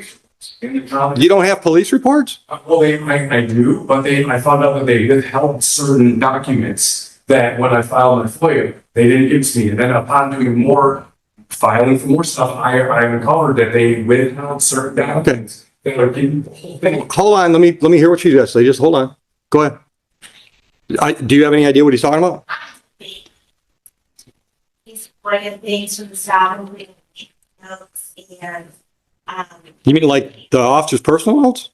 the comment. You don't have police reports? Well, I do, but I found out that they withheld certain documents that when I filed my FOIA, they didn't give to me. And then upon doing more, filing for more stuff, I uncovered that they withheld certain documents. That are in the whole thing. Hold on, let me hear what you just say. Just hold on. Go ahead. Do you have any idea what he's talking about? He's bringing things from the staff and reading notes and, You mean like the officer's personal notes?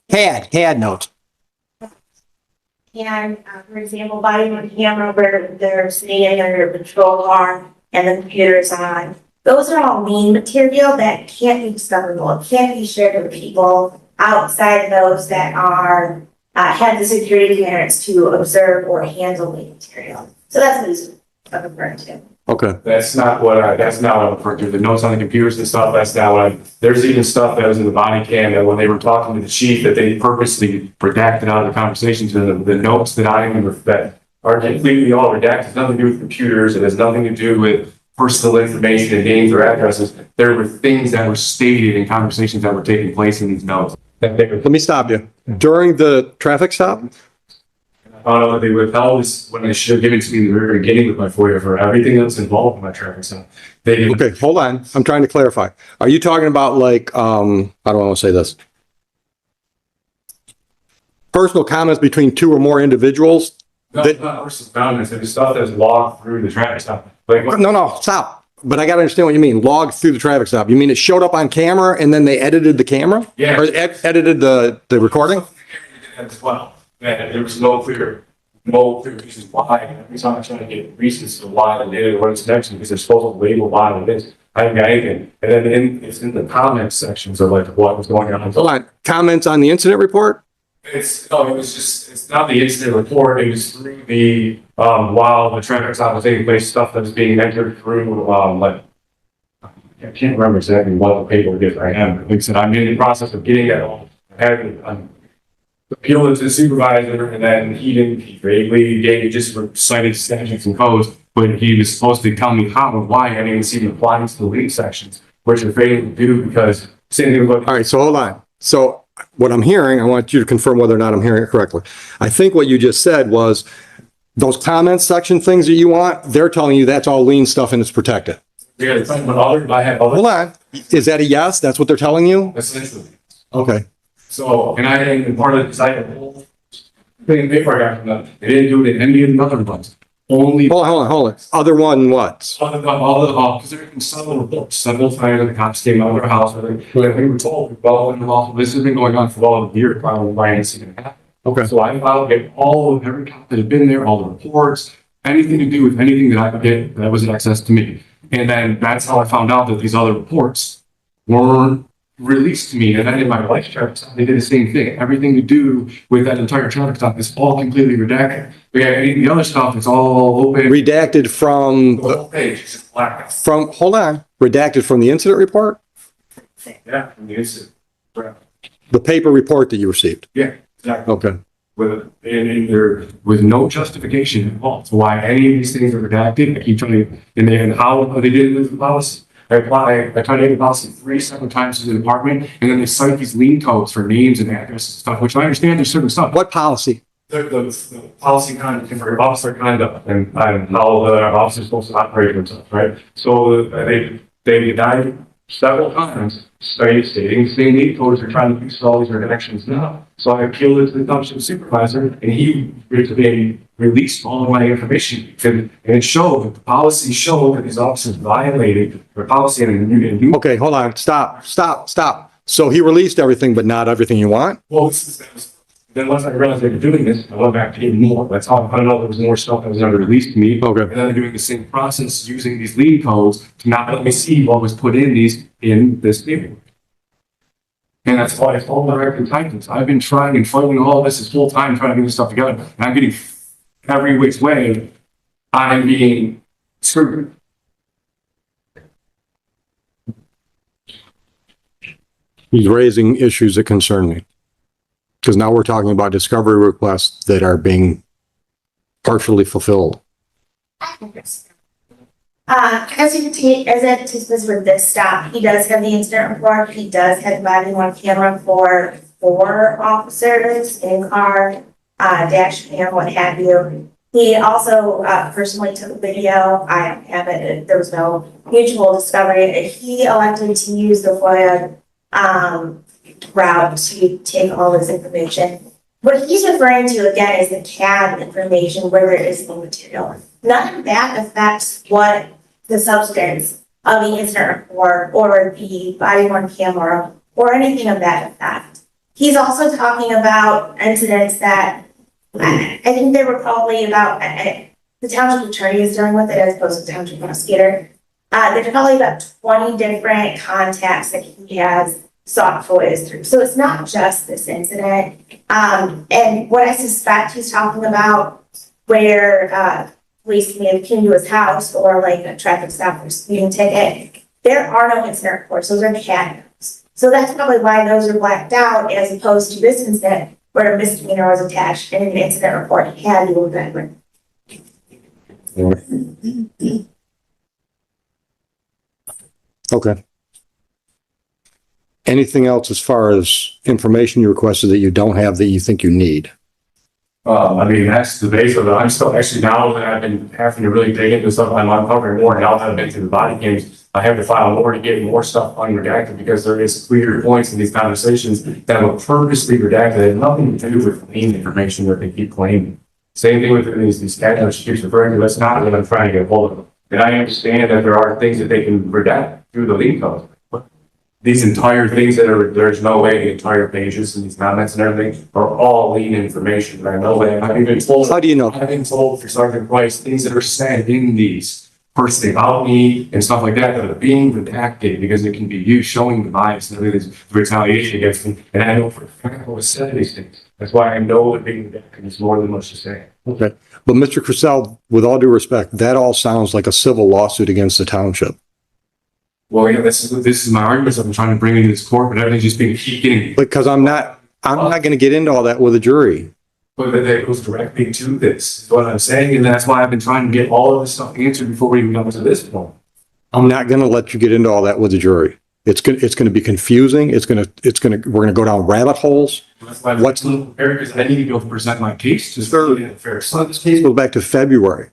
Had notes. and, for example, body on camera where they're sitting in their patrol car and the computer's on. Those are all main material that can't be discoverable. It can't be shared with people outside those that are, have the security clearance to observe or handle the material. So that's what he's referring to. Okay. That's not what I'm referring to. The notes on the computers and stuff, that's not what there's even stuff that was in the body cam that when they were talking to the chief, that they purposely redacted out of the conversations, and the notes that that are completely all redacted, has nothing to do with computers, it has nothing to do with personal information and names or addresses. There were things that were stated in conversations that were taking place in these notes. Let me stop you. During the traffic stop? I found out that they withheld this when they should have given it to me in the very beginning with my FOIA for everything that's involved in my traffic stop. They didn't. Okay, hold on. I'm trying to clarify. Are you talking about like, I don't want to say this. Personal comments between two or more individuals? No, not versus boundaries. It was stuff that's logged through the traffic stop. Like, No, stop. But I got to understand what you mean. Logged through the traffic stop. You mean it showed up on camera and then they edited the camera? Yeah. Or edited the recording? as well. And there was no clear reasons why. Every time I try to get reasons to why they did it, what it's next, because they're supposed to label why it is. I haven't got anything. And then it's in the comments sections of like what was going on. Hold on. Comments on the incident report? It's not the incident report. It was through the, while the traffic stop was taking place, stuff that was being entered through, like, I can't remember exactly what the paperwork is I am. Like I said, I'm in the process of getting that all. I had appealed it to the supervisor, and then he vaguely gave, just cited statutes and codes, but he was supposed to tell me how and why I didn't even see the applies to the lead sections, which are failing to do because same thing with. All right, so hold on. So what I'm hearing, I want you to confirm whether or not I'm hearing it correctly. I think what you just said was those comments section things that you want, they're telling you that's all lien stuff and it's protected. Yeah, it's like, but I have other. Hold on. Is that a yes? That's what they're telling you? Essentially. Okay. So, and part of this, I had a whole thing of paper I got from them. They didn't do it in any of the other ones. Only. Hold on. Other one what? Because there have been several reports, several times the cops came out of their house, and we were told, well, this has been going on for all of the year, probably why it's even happened. Okay. So I filed every cop that had been there, all the reports, anything to do with anything that I could get that was access to me. And then that's how I found out that these other reports weren't released to me. And then in my life traffic stop, they did the same thing. Everything to do with that entire traffic stop is all completely redacted. But yeah, the other stuff is all open. Redacted from, The whole page is just black. hold on. Redacted from the incident report? Yeah, from the incident. The paper report that you received? Yeah, exactly. Okay. With no justification involved. So why any of these things are redacted, I keep trying to, and how they did it with the policy. I tried to get the policy 3 separate times to the department, and then they cite these lien codes for names and addresses and stuff, which I understand there's certain stuff. What policy? The policy conduct for officer conduct and how the officer is supposed to operate themselves, right? So they denied several times, stating the same lien codes are trying to use all these redactions now. So I appealed it to the township supervisor, and he released all of my information. And it showed that the policy showed that these officers violated the policy and Okay, hold on. Stop. So he released everything, but not everything you want? well, then once I realized they were doing this, I went back to even more. That's how I found out there was more stuff that was never released to me. Okay. And then they're doing the same process using these lien codes to not let me see what was put in this paperwork. And that's why it's all the record titles. I've been trying and fighting all this whole time trying to get this stuff together. And I'm getting every which way I'm being screwed. He's raising issues that concern me. Because now we're talking about discovery requests that are being partially fulfilled. As you can see, as anticipated with this stop, he does have the incident report. He does have body on camera for 4 officers in car, dash cam, what have you. He also personally took a video. I don't have it. There was no mutual discovery. He elected to use the FOIA route to take all this information. What he's referring to again is the CAD information where there is no material. None of that affects what the substance of the incident report or the body worn camera or anything of that effect. He's also talking about incidents that I think they were probably about the township attorney is dealing with it as opposed to the township prosecutor. There's probably about 20 different contacts that he has sought FOIAs through. So it's not just this incident. And what I suspect he's talking about where police may have came to his house or like a traffic stop or speeding ticket, there are no incident reports. Those are CAD notes. So that's probably why those are blacked out as opposed to this incident where a misdemeanor was attached and an incident report had to have been written. Okay. Anything else as far as information you requested that you don't have that you think you need? I mean, that's the base of it. I'm still actually, now that I've been having to really dig into stuff, I'm uncovering more. Now that I've been through the body cams, I have to file more to get more stuff unredacted because there is clear points in these conversations that were purposely redacted. They have nothing to do with main information that they keep claiming. Same thing with these cat she keeps referring to. That's not what I'm trying to get hold of. And I understand that there are things that they can redact through the lien code. These entire things that are, there's no way the entire pages and these comments and everything are all lien information. There's no way. I've even told. How do you know? I've been told for Sergeant Price, things that are said in these personally about me and stuff like that that are being redacted because it can be used showing the bias and everything, the retaliation against me. And I know for a fact what was said these things. That's why I know that being redacted is more than much to say. Okay. But Mr. Crisell, with all due respect, that all sounds like a civil lawsuit against the township. Well, yeah, this is my argument. I've been trying to bring into this court, but everything's just being keep getting. Because I'm not going to get into all that with a jury. But that goes directly to this, is what I'm saying, and that's why I've been trying to get all of this stuff answered before we even come to this point. I'm not going to let you get into all that with a jury. It's going to be confusing. We're going to go down rabbit holes. That's why what's because I need to be able to present my case to fair. So this case goes back to February.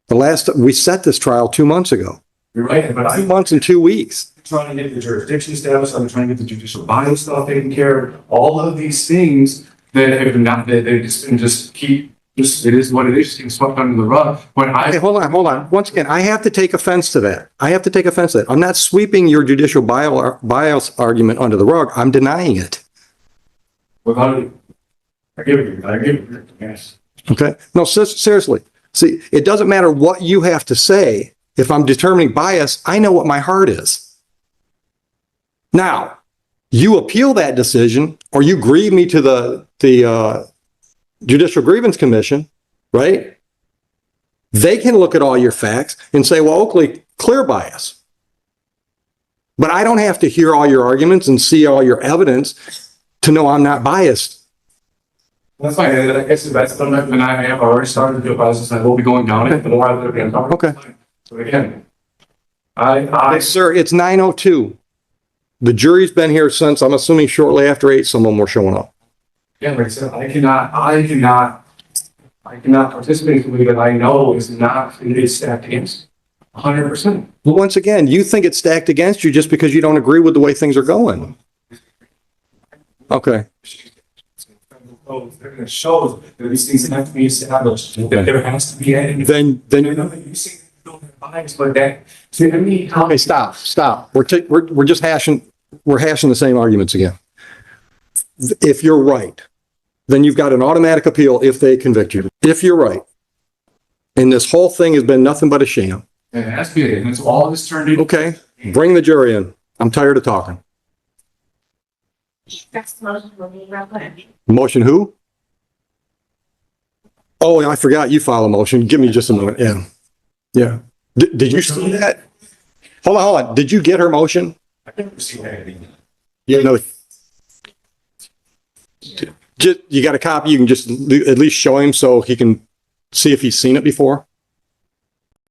We set this trial 2 months ago. You're right, but 2 months and 2 weeks. Trying to get the jurisdiction established. I'm trying to get the judicial bias stuff taken care of. All of these things that have not, that they've just been it is what it is, just getting swept under the rug. When Okay, hold on. Once again, I have to take offense to that. I'm not sweeping your judicial bias argument under the rug. I'm denying it. I give it, yes. Okay? No, seriously. See, it doesn't matter what you have to say. If I'm determining bias, I know what my heart is. Now, you appeal that decision or you grieve me to the Judicial Grievance Commission, right? They can look at all your facts and say, well, Oakley, clear bias. But I don't have to hear all your arguments and see all your evidence to know I'm not biased. That's fine. I guess that's something that I have already started to do a process. I will be going down it. The more I look at it, Okay. But again, Hey, sir, it's 9:02. The jury's been here since, I'm assuming shortly after 8, some of them were showing up. yeah, like I said, I cannot participate in something that I know is stacked against 100%. Well, once again, you think it's stacked against you just because you don't agree with the way things are going. Okay. It shows that these things have to be established. That there has to be any. Then You see, don't have bias, but that to me. okay, stop. We're just hashing the same arguments again. If you're right, then you've got an automatic appeal if they convict you. If you're right, and this whole thing has been nothing but a sham. It has to be, and that's all this turned into. Okay, bring the jury in. I'm tired of talking. That's the motion will be real quick. Motion who? Oh, I forgot you file a motion. Give me just a moment. Yeah. Yeah. Did you see that? Hold on. Did you get her motion? I never seen anything. You know, you got a copy. You can just at least show him so he can see if he's seen it before.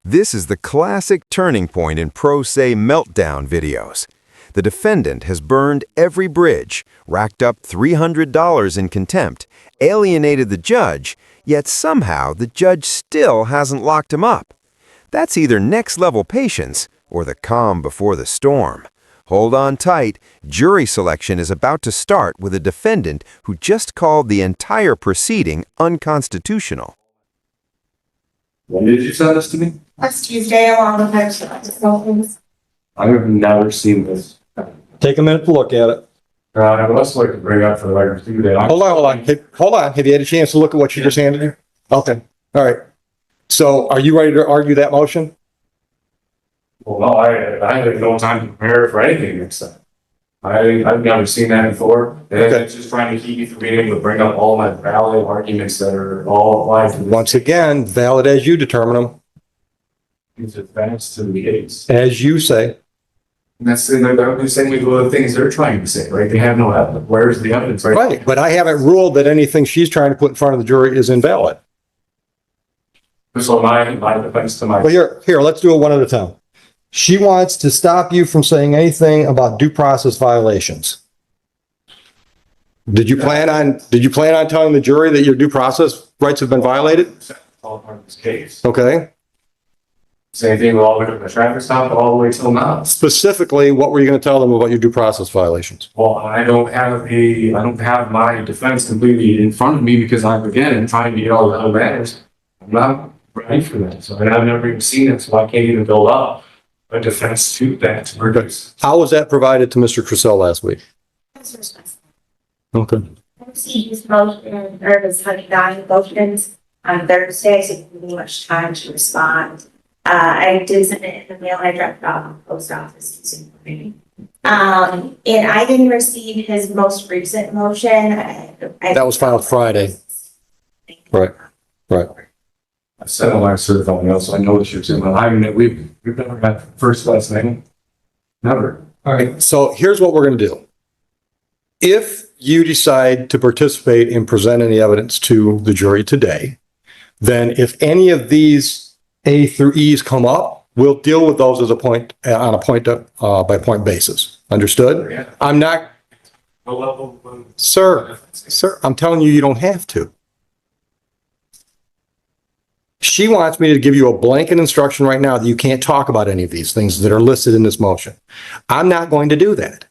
This is the classic turning point in pro se meltdown videos. The defendant has burned every bridge, racked up $300 in contempt, alienated the judge, yet somehow the judge still hasn't locked him up. That's either next-level patience or the calm before the storm. Hold on tight. Jury selection is about to start with a defendant who just called the entire proceeding unconstitutional. When did you send this to me? Last Tuesday, along with our consultants. I have never seen this. Take a minute to look at it. I would also like to bring up for the record too that Hold on. Hold on. Have you had a chance to look at what she just handed you? Okay. All right. So are you ready to argue that motion? Well, no, I had no time to prepare for anything except. I've never seen that before. And Okay. it's just trying to keep me from being able to bring up all my valid arguments that are all applied to this. Once again, valid as you determine them, It's advanced to the case. as you say. And that's, and they're saying with the things they're trying to say, right? They have no evidence. Where's the evidence, right? Right. But I haven't ruled that anything she's trying to put in front of the jury is invalid. So my defense to my. Well, here, let's do it one at a time. She wants to stop you from saying anything about due process violations. Did you plan on telling the jury that your due process rights have been violated? All part of this case. Okay. Same thing with all the way from the traffic stop all the way till now. Specifically, what were you going to tell them about your due process violations? Well, I don't have my defense completely in front of me because I'm again trying to get all the other matters. I'm not ready for that. So and I've never even seen it, so I can't even build up a defense to that to produce. How was that provided to Mr. Crisell last week? That's responsible. Okay. I received his motion, or his 109 motions on Thursday, so it didn't give me much time to respond. I did send it in the mail, I dropped it off at the post office this morning. And I didn't receive his most recent motion. That was filed Friday. Right. I said on my certified mail, so I know that she was in my we've never had first class name. Never. All right. So here's what we're going to do. If you decide to participate and present any evidence to the jury today, then if any of these A through E's come up, we'll deal with those as a point on a point by point basis. Understood? Yeah. I'm not, No level. sir, I'm telling you, you don't have to. She wants me to give you a blanket instruction right now that you can't talk about any of these things that are listed in this motion. I'm not going to do that.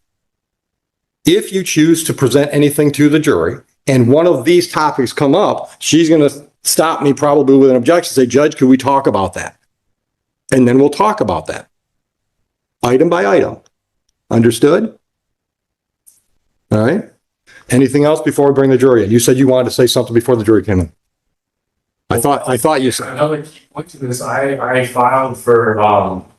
If you choose to present anything to the jury and one of these topics come up, she's going to stop me probably with an objection, say, Judge, could we talk about that? And then we'll talk about that. Item by item. Understood? All right. Anything else before we bring the jury in? You said you wanted to say something before the jury came in. I thought you said. Another key point to this, I filed for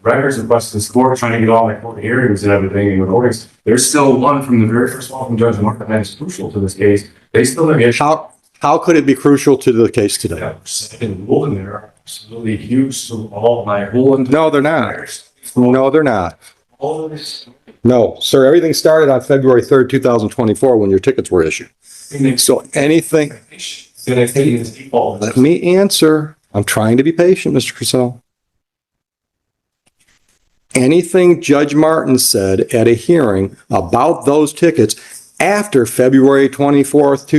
records requests in court, trying to get all my court hearings and everything in recordings. There's still one from the very first one from Judge Martin that is crucial to this case. They still have issues. How could it be crucial to the case today? And rule in there are absolutely huge to all my whole. No, they're not. No, they're not. All of this. No, sir, everything started on February 3rd, 2024, when your tickets were issued. So anything, Then I think it's default. let me answer. I'm trying to be patient, Mr. Crisell. Anything Judge Martin said at a hearing about those tickets after February 24th,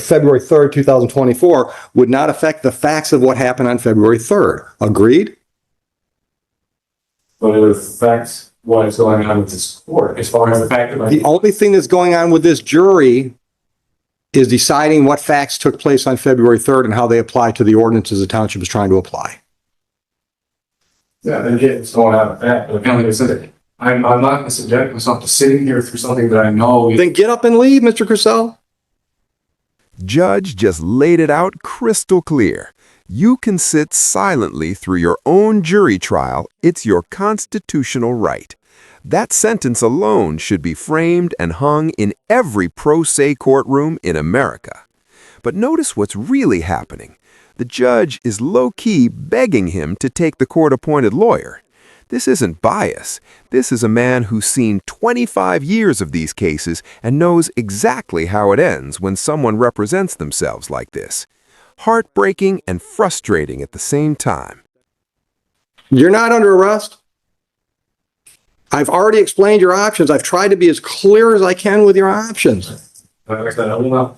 February 3rd, 2024 would not affect the facts of what happened on February 3rd. Agreed? But it affects what is going on with this court, as far as the fact that. The only thing that's going on with this jury is deciding what facts took place on February 3rd and how they apply to the ordinances the township is trying to apply. Yeah, then it's going out of that, but like I said, I'm not going to subject myself to sitting here through something that I know. Then get up and leave, Mr. Crisell. Judge just laid it out crystal clear. You can sit silently through your own jury trial. It's your constitutional right. That sentence alone should be framed and hung in every pro se courtroom in America. But notice what's really happening. The judge is low-key begging him to take the court-appointed lawyer. This isn't bias. This is a man who's seen 25 years of these cases and knows exactly how it ends when someone represents themselves like this. Heartbreaking and frustrating at the same time. You're not under arrest. I've already explained your options. I've tried to be as clear as I can with your options. Like I said, I will not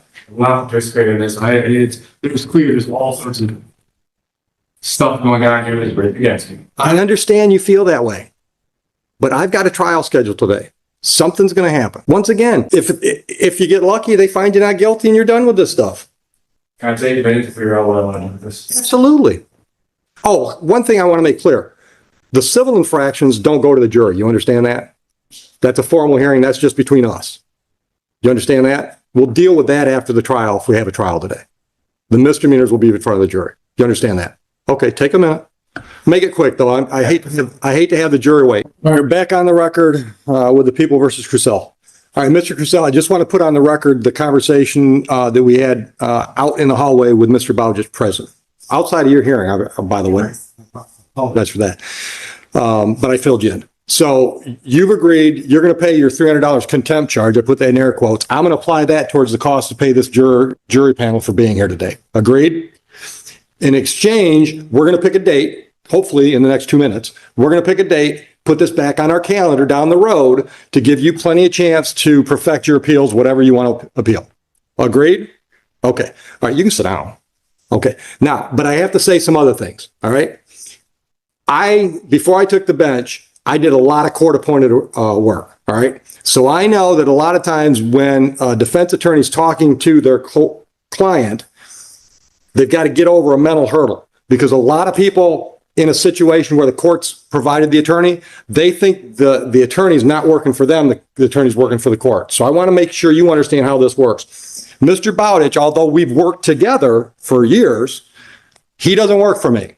participate in this. It was clear there's all sorts of stuff going on here that's breaking against me. I understand you feel that way, but I've got a trial scheduled today. Something's going to happen. Once again, if you get lucky, they find you not guilty and you're done with this stuff. Can I take a minute to figure out what I want to do with this? Absolutely. Oh, one thing I want to make clear. The civil infractions don't go to the jury. You understand that? That's a formal hearing. That's just between us. You understand that? We'll deal with that after the trial if we have a trial today. The misdemeanors will be in front of the jury. You understand that? Okay, take a minute. Make it quick, though. I hate to have the jury wait. All right, back on the record with the People versus Crucell. All right, Mr. Crucell, I just want to put on the record the conversation that we had out in the hallway with Mr. Bowditch present. Outside of your hearing, by the way. That's for that. But I filled you in. So you've agreed you're going to pay your $300 contempt charge. I put that in air quotes. I'm going to apply that towards the cost to pay this jury panel for being here today. Agreed? In exchange, we're going to pick a date, hopefully in the next 2 minutes. We're going to pick a date, put this back on our calendar down the road to give you plenty of chance to perfect your appeals, whatever you want to appeal. Agreed? Okay. All right, you can sit down. Okay. Now, but I have to say some other things. All right. Before I took the bench, I did a lot of court-appointed work. All right. So I know that a lot of times when a defense attorney's talking to their client, they've got to get over a mental hurdle because a lot of people in a situation where the court's provided the attorney, they think the attorney's not working for them, the attorney's working for the court. So I want to make sure you understand how this works. Mr. Bowditch, although we've worked together for years, he doesn't work for me.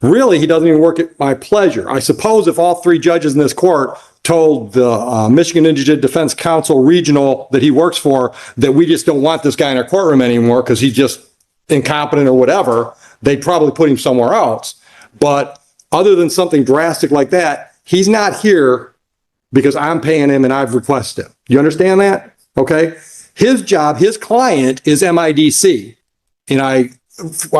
Really, he doesn't even work at my pleasure. I suppose if all 3 judges in this court told the Michigan Indigent Defense Council Regional that he works for that we just don't want this guy in our courtroom anymore because he's just incompetent or whatever, they'd probably put him somewhere else. But other than something drastic like that, he's not here because I'm paying him and I've requested him. You understand that? Okay. His job, his client is MIDC. And I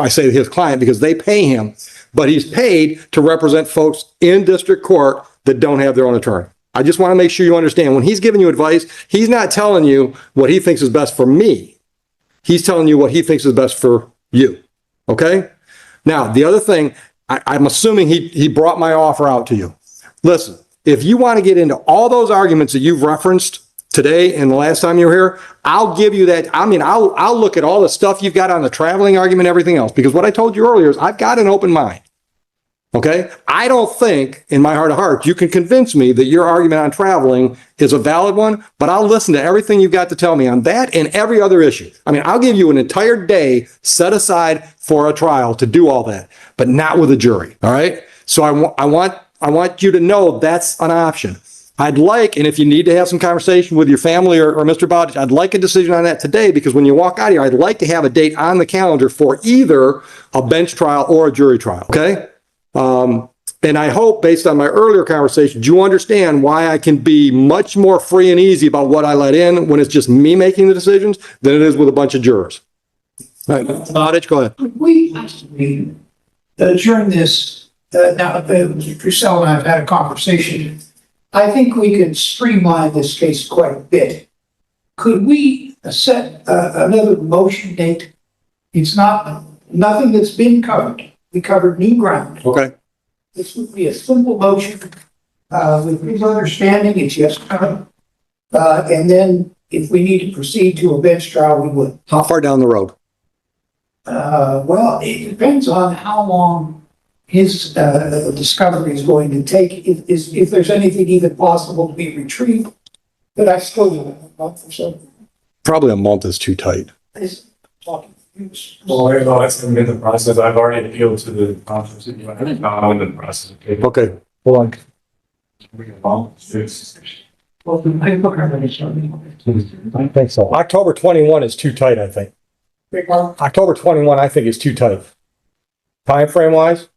say his client because they pay him, but he's paid to represent folks in district court that don't have their own attorney. I just want to make sure you understand when he's giving you advice, he's not telling you what he thinks is best for me. He's telling you what he thinks is best for you. Okay? Now, the other thing, I'm assuming he brought my offer out to you. Listen, if you want to get into all those arguments that you've referenced today and the last time you were here, I'll give you that. I mean, I'll look at all the stuff you've got on the traveling argument, everything else, because what I told you earlier is I've got an open mind. Okay? I don't think in my heart of hearts you can convince me that your argument on traveling is a valid one, but I'll listen to everything you've got to tell me on that and every other issue. I mean, I'll give you an entire day set aside for a trial to do all that, but not with a jury. All right? So I want you to know that's an option. I'd like, and if you need to have some conversation with your family or Mr. Bowditch, I'd like a decision on that today because when you walk out here, I'd like to have a date on the calendar for either a bench trial or a jury trial. Okay? And I hope, based on my earlier conversations, you understand why I can be much more free and easy about what I let in when it's just me making the decisions than it is with a bunch of jurors. All right, Bowditch, go ahead. We actually, during this, now, Mr. Purcell and I have had a conversation. I think we could streamline this case quite a bit. Could we set another motion date? It's nothing that's been covered. We covered new ground. Okay. This would be a simple motion, with his understanding, it's yes, no. And then if we need to proceed to a bench trial, we would. How far down the road? Well, it depends on how long his discovery is going to take, if there's anything even possible to be retrieved. But I still need a month or so. Probably a month is too tight. This talking. Well, that's in the process. I've already appealed to the conference. Now I'm in the process. Okay, hold on. I think so. October 21 is too tight, I think. October 21, I think is too tight. Time frame wise,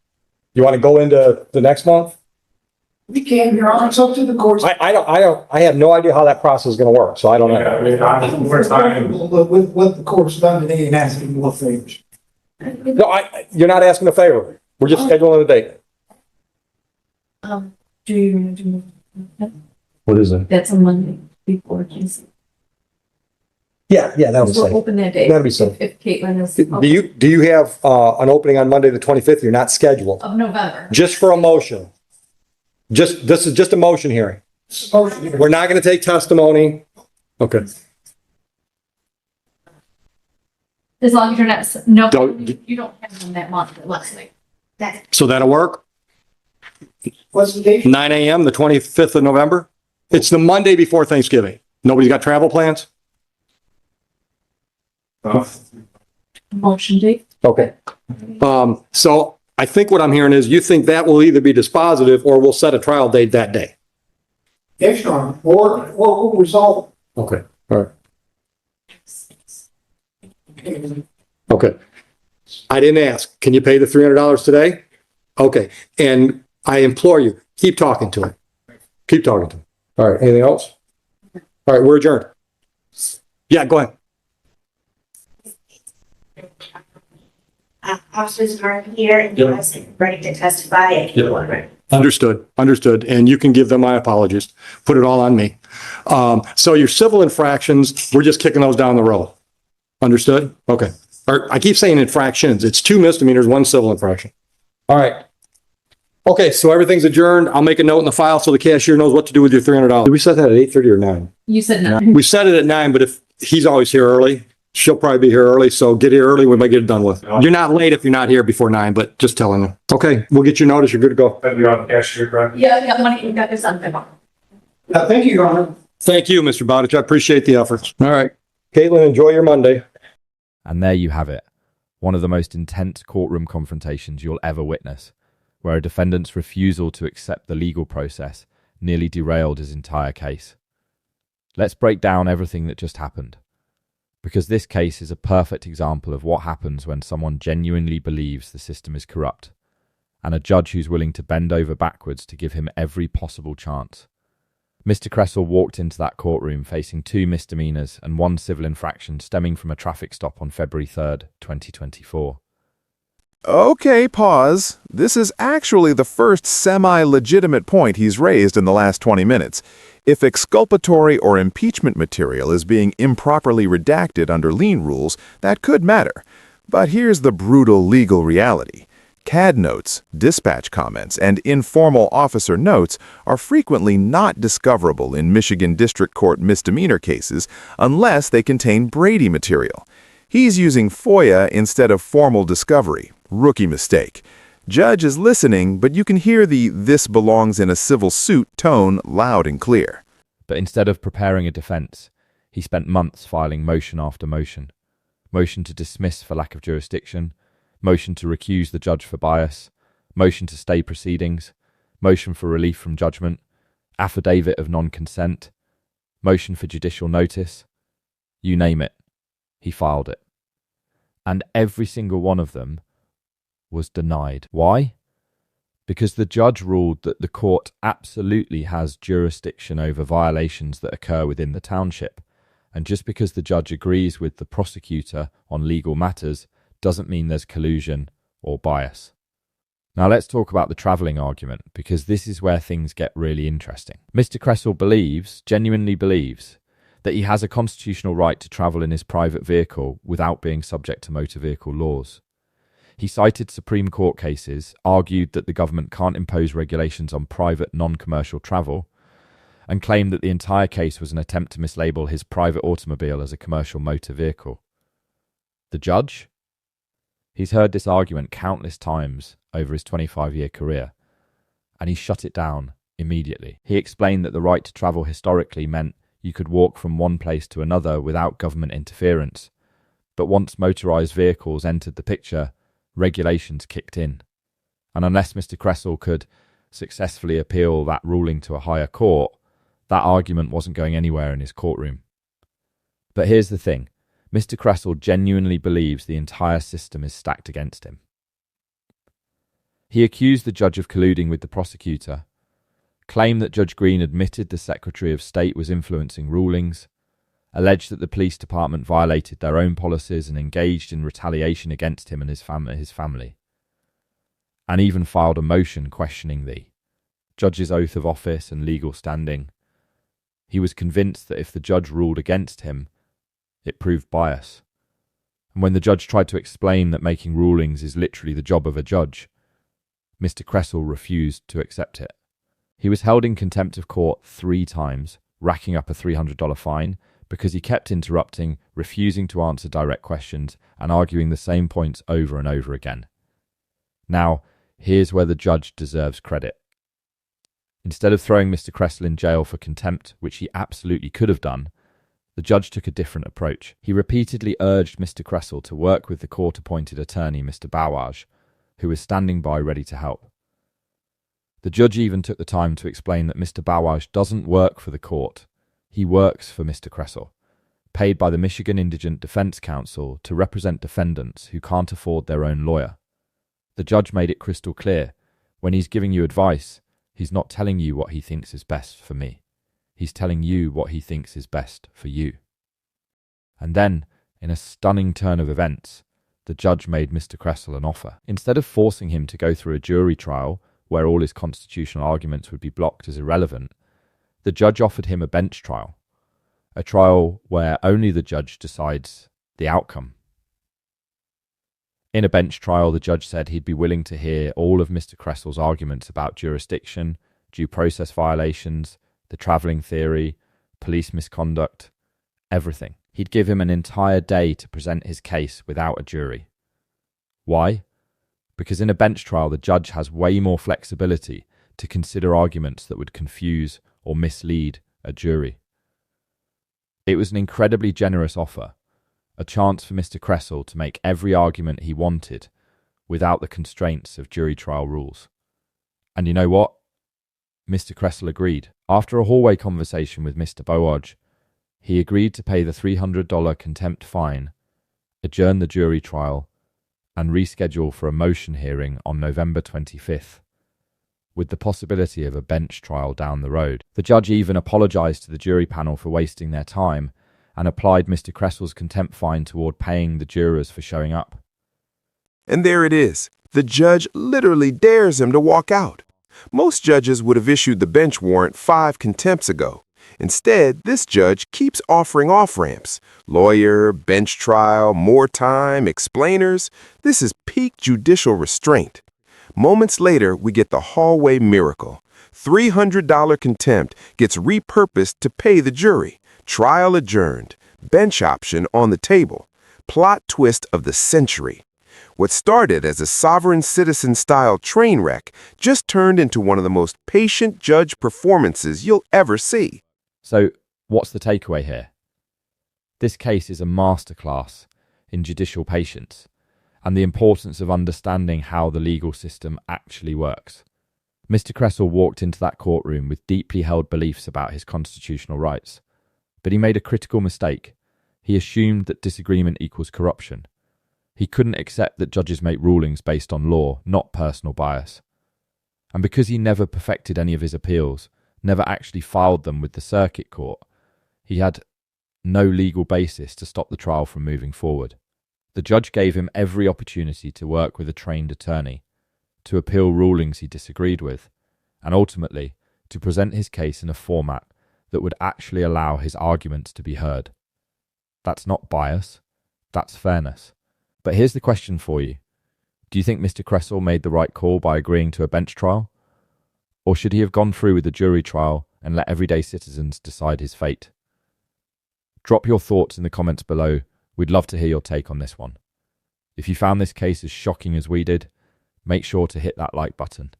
you want to go into the next month? We can, Your Honor, it's up to the courts. I have no idea how that process is going to work, so I don't know. Yeah, I mean, I'm more time. With what the court's done today and asking more favors. No, you're not asking a favor. We're just scheduling a date. Do you do What is it? that's a Monday before Tuesday? Yeah, that'll be We're safe. open that day. That'll be safe. If Caitlin is Do you have, an opening on Monday, the 25th? You're not scheduled. of November. Just for a motion. This is just a motion hearing. We're not gonna take testimony. Okay. As long as you're not, no, Don't- you don't have them that month, Leslie. So that'll work? What's the date? 9 a.m., the 25th of November? It's the Monday before Thanksgiving. Nobody's got travel plans? Motion date. Okay. So I think what I'm hearing is you think that will either be dispositive or we'll set a trial date that day. Yes, Your Honor, or we'll resolve. Okay, all right. Okay. I didn't ask. Can you pay the $300 today? Okay. And I implore you, keep talking to him. Keep talking to him. All right. Anything else? All right. We're adjourned. Yeah, go ahead. Officers are here and you guys are ready to testify if you want. Understood. And you can give them my apologies. Put it all on me. So your civil infractions, we're just kicking those down the road. Understood? Okay. Or I keep saying infractions. It's 2 misdemeanors, 1 civil infraction. All right. Okay, so everything's adjourned. I'll make a note in the file so the cashier knows what to do with your $300. Did we set that at 8:30 or 9? You said no. We set it at 9, but if he's always here early, she'll probably be here early. So get here early. We might get it done with. You're not late if you're not here before 9, but just telling you. Okay, we'll get your notice. You're good to go. That you're on the cashier, correct? Yeah, money, you got this on the Thank you, Your Honor. Thank you, Mr. Bowditch. I appreciate the efforts. All right. Caitlin, enjoy your Monday. And there you have it, one of the most intense courtroom confrontations you'll ever witness, where a defendant's refusal to accept the legal process nearly derailed his entire case. Let's break down everything that just happened, because this case is a perfect example of what happens when someone genuinely believes the system is corrupt, and a judge who's willing to bend over backwards to give him every possible chance. Mr. Cresswell walked into that courtroom facing 2 misdemeanors and 1 civil infraction stemming from a traffic stop on February 3rd, 2024. Okay, pause. This is actually the first semi-legitimate point he's raised in the last 20 minutes. If exculpatory or impeachment material is being improperly redacted under lien rules, that could matter. But here's the brutal legal reality. CAD notes, dispatch comments, and informal officer notes are frequently not discoverable in Michigan District Court misdemeanor cases unless they contain Brady material. He's using FOIA instead of formal discovery. Rookie mistake. Judge is listening, but you can hear the "this belongs in a civil suit" tone loud and clear. But instead of preparing a defense, he spent months filing motion after motion. Motion to dismiss for lack of jurisdiction, motion to recuse the judge for bias, motion to stay proceedings, motion for relief from judgment, affidavit of non-consent, motion for judicial notice. You name it, he filed it. And every single one of them was denied. Why? Because the judge ruled that the court absolutely has jurisdiction over violations that occur within the township. And just because the judge agrees with the prosecutor on legal matters doesn't mean there's collusion or bias. Now let's talk about the travelling argument, because this is where things get really interesting. Mr. Cresswell genuinely believes, that he has a constitutional right to travel in his private vehicle without being subject to motor vehicle laws. He cited Supreme Court cases, argued that the government can't impose regulations on private non-commercial travel, and claimed that the entire case was an attempt to mislabel his private automobile as a commercial motor vehicle. The judge? He's heard this argument countless times over his 25-year career, and he shut it down immediately. He explained that the right to travel historically meant you could walk from one place to another without government interference, but once motorised vehicles entered the picture, regulations kicked in. And unless Mr. Cresswell could successfully appeal that ruling to a higher court, that argument wasn't going anywhere in his courtroom. But here's the thing. Mr. Cresswell genuinely believes the entire system is stacked against him. He accused the judge of colluding with the prosecutor, claimed that Judge Green admitted the Secretary of State was influencing rulings, alleged that the police department violated their own policies and engaged in retaliation against him and his family, and even filed a motion questioning the judge's oath of office and legal standing. He was convinced that if the judge ruled against him, it proved bias. And when the judge tried to explain that making rulings is literally the job of a judge, Mr. Kressel refused to accept it. He was held in contempt of court 3 times, racking up a $300 fine because he kept interrupting, refusing to answer direct questions, and arguing the same points over and over again. Now, here's where the judge deserves credit. Instead of throwing Mr. Kressel in jail for contempt, which he absolutely could have done, the judge took a different approach. He repeatedly urged Mr. Kressel to work with the court-appointed attorney, Mr. Bowaj, who was standing by ready to help. The judge even took the time to explain that Mr. Bowaj doesn't work for the court. He works for Mr. Kressel, paid by the Michigan Indigent Defense Council to represent defendants who can't afford their own lawyer. The judge made it crystal clear, when he's giving you advice, he's not telling you what he thinks is best for me. He's telling you what he thinks is best for you. And then, in a stunning turn of events, the judge made Mr. Kressel an offer. Instead of forcing him to go through a jury trial where all his constitutional arguments would be blocked as irrelevant, the judge offered him a bench trial, a trial where only the judge decides the outcome. In a bench trial, the judge said he'd be willing to hear all of Mr. Kressel's arguments about jurisdiction, due process violations, the travelling theory, police misconduct, everything. He'd give him an entire day to present his case without a jury. Why? Because in a bench trial, the judge has way more flexibility to consider arguments that would confuse or mislead a jury. It was an incredibly generous offer, a chance for Mr. Kressel to make every argument he wanted without the constraints of jury trial rules. And you know what? Mr. Kressel agreed. After a hallway conversation with Mr. Bowaj, he agreed to pay the $300 contempt fine, adjourn the jury trial, and reschedule for a motion hearing on November 25th, with the possibility of a bench trial down the road. The judge even apologized to the jury panel for wasting their time and applied Mr. Kressel's contempt fine toward paying the jurors for showing up. And there it is. The judge literally dares him to walk out. Most judges would have issued the bench warrant 5 contempts ago. Instead, this judge keeps offering off-ramps. Lawyer, bench trial, more time, explainers. This is peak judicial restraint. Moments later, we get the hallway miracle. $300 contempt gets repurposed to pay the jury. Trial adjourned. Bench option on the table. Plot twist of the century. What started as a sovereign citizen-style train wreck just turned into one of the most patient judge performances you'll ever see. So, what's the takeaway here? This case is a masterclass in judicial patience and the importance of understanding how the legal system actually works. Mr. Kressel walked into that courtroom with deeply held beliefs about his constitutional rights, but he made a critical mistake. He assumed that disagreement equals corruption. He couldn't accept that judges make rulings based on law, not personal bias. And because he never perfected any of his appeals, never actually filed them with the circuit court, he had no legal basis to stop the trial from moving forward. The judge gave him every opportunity to work with a trained attorney, to appeal rulings he disagreed with, and ultimately to present his case in a format that would actually allow his arguments to be heard. That's not bias, that's fairness. But here's the question for you. Do you think Mr. Kressel made the right call by agreeing to a bench trial? Or should he have gone through with the jury trial and let everyday citizens decide his fate? Drop your thoughts in the comments below. We'd love to hear your take on this one. If you found this case as shocking as we did, make sure to hit that like button.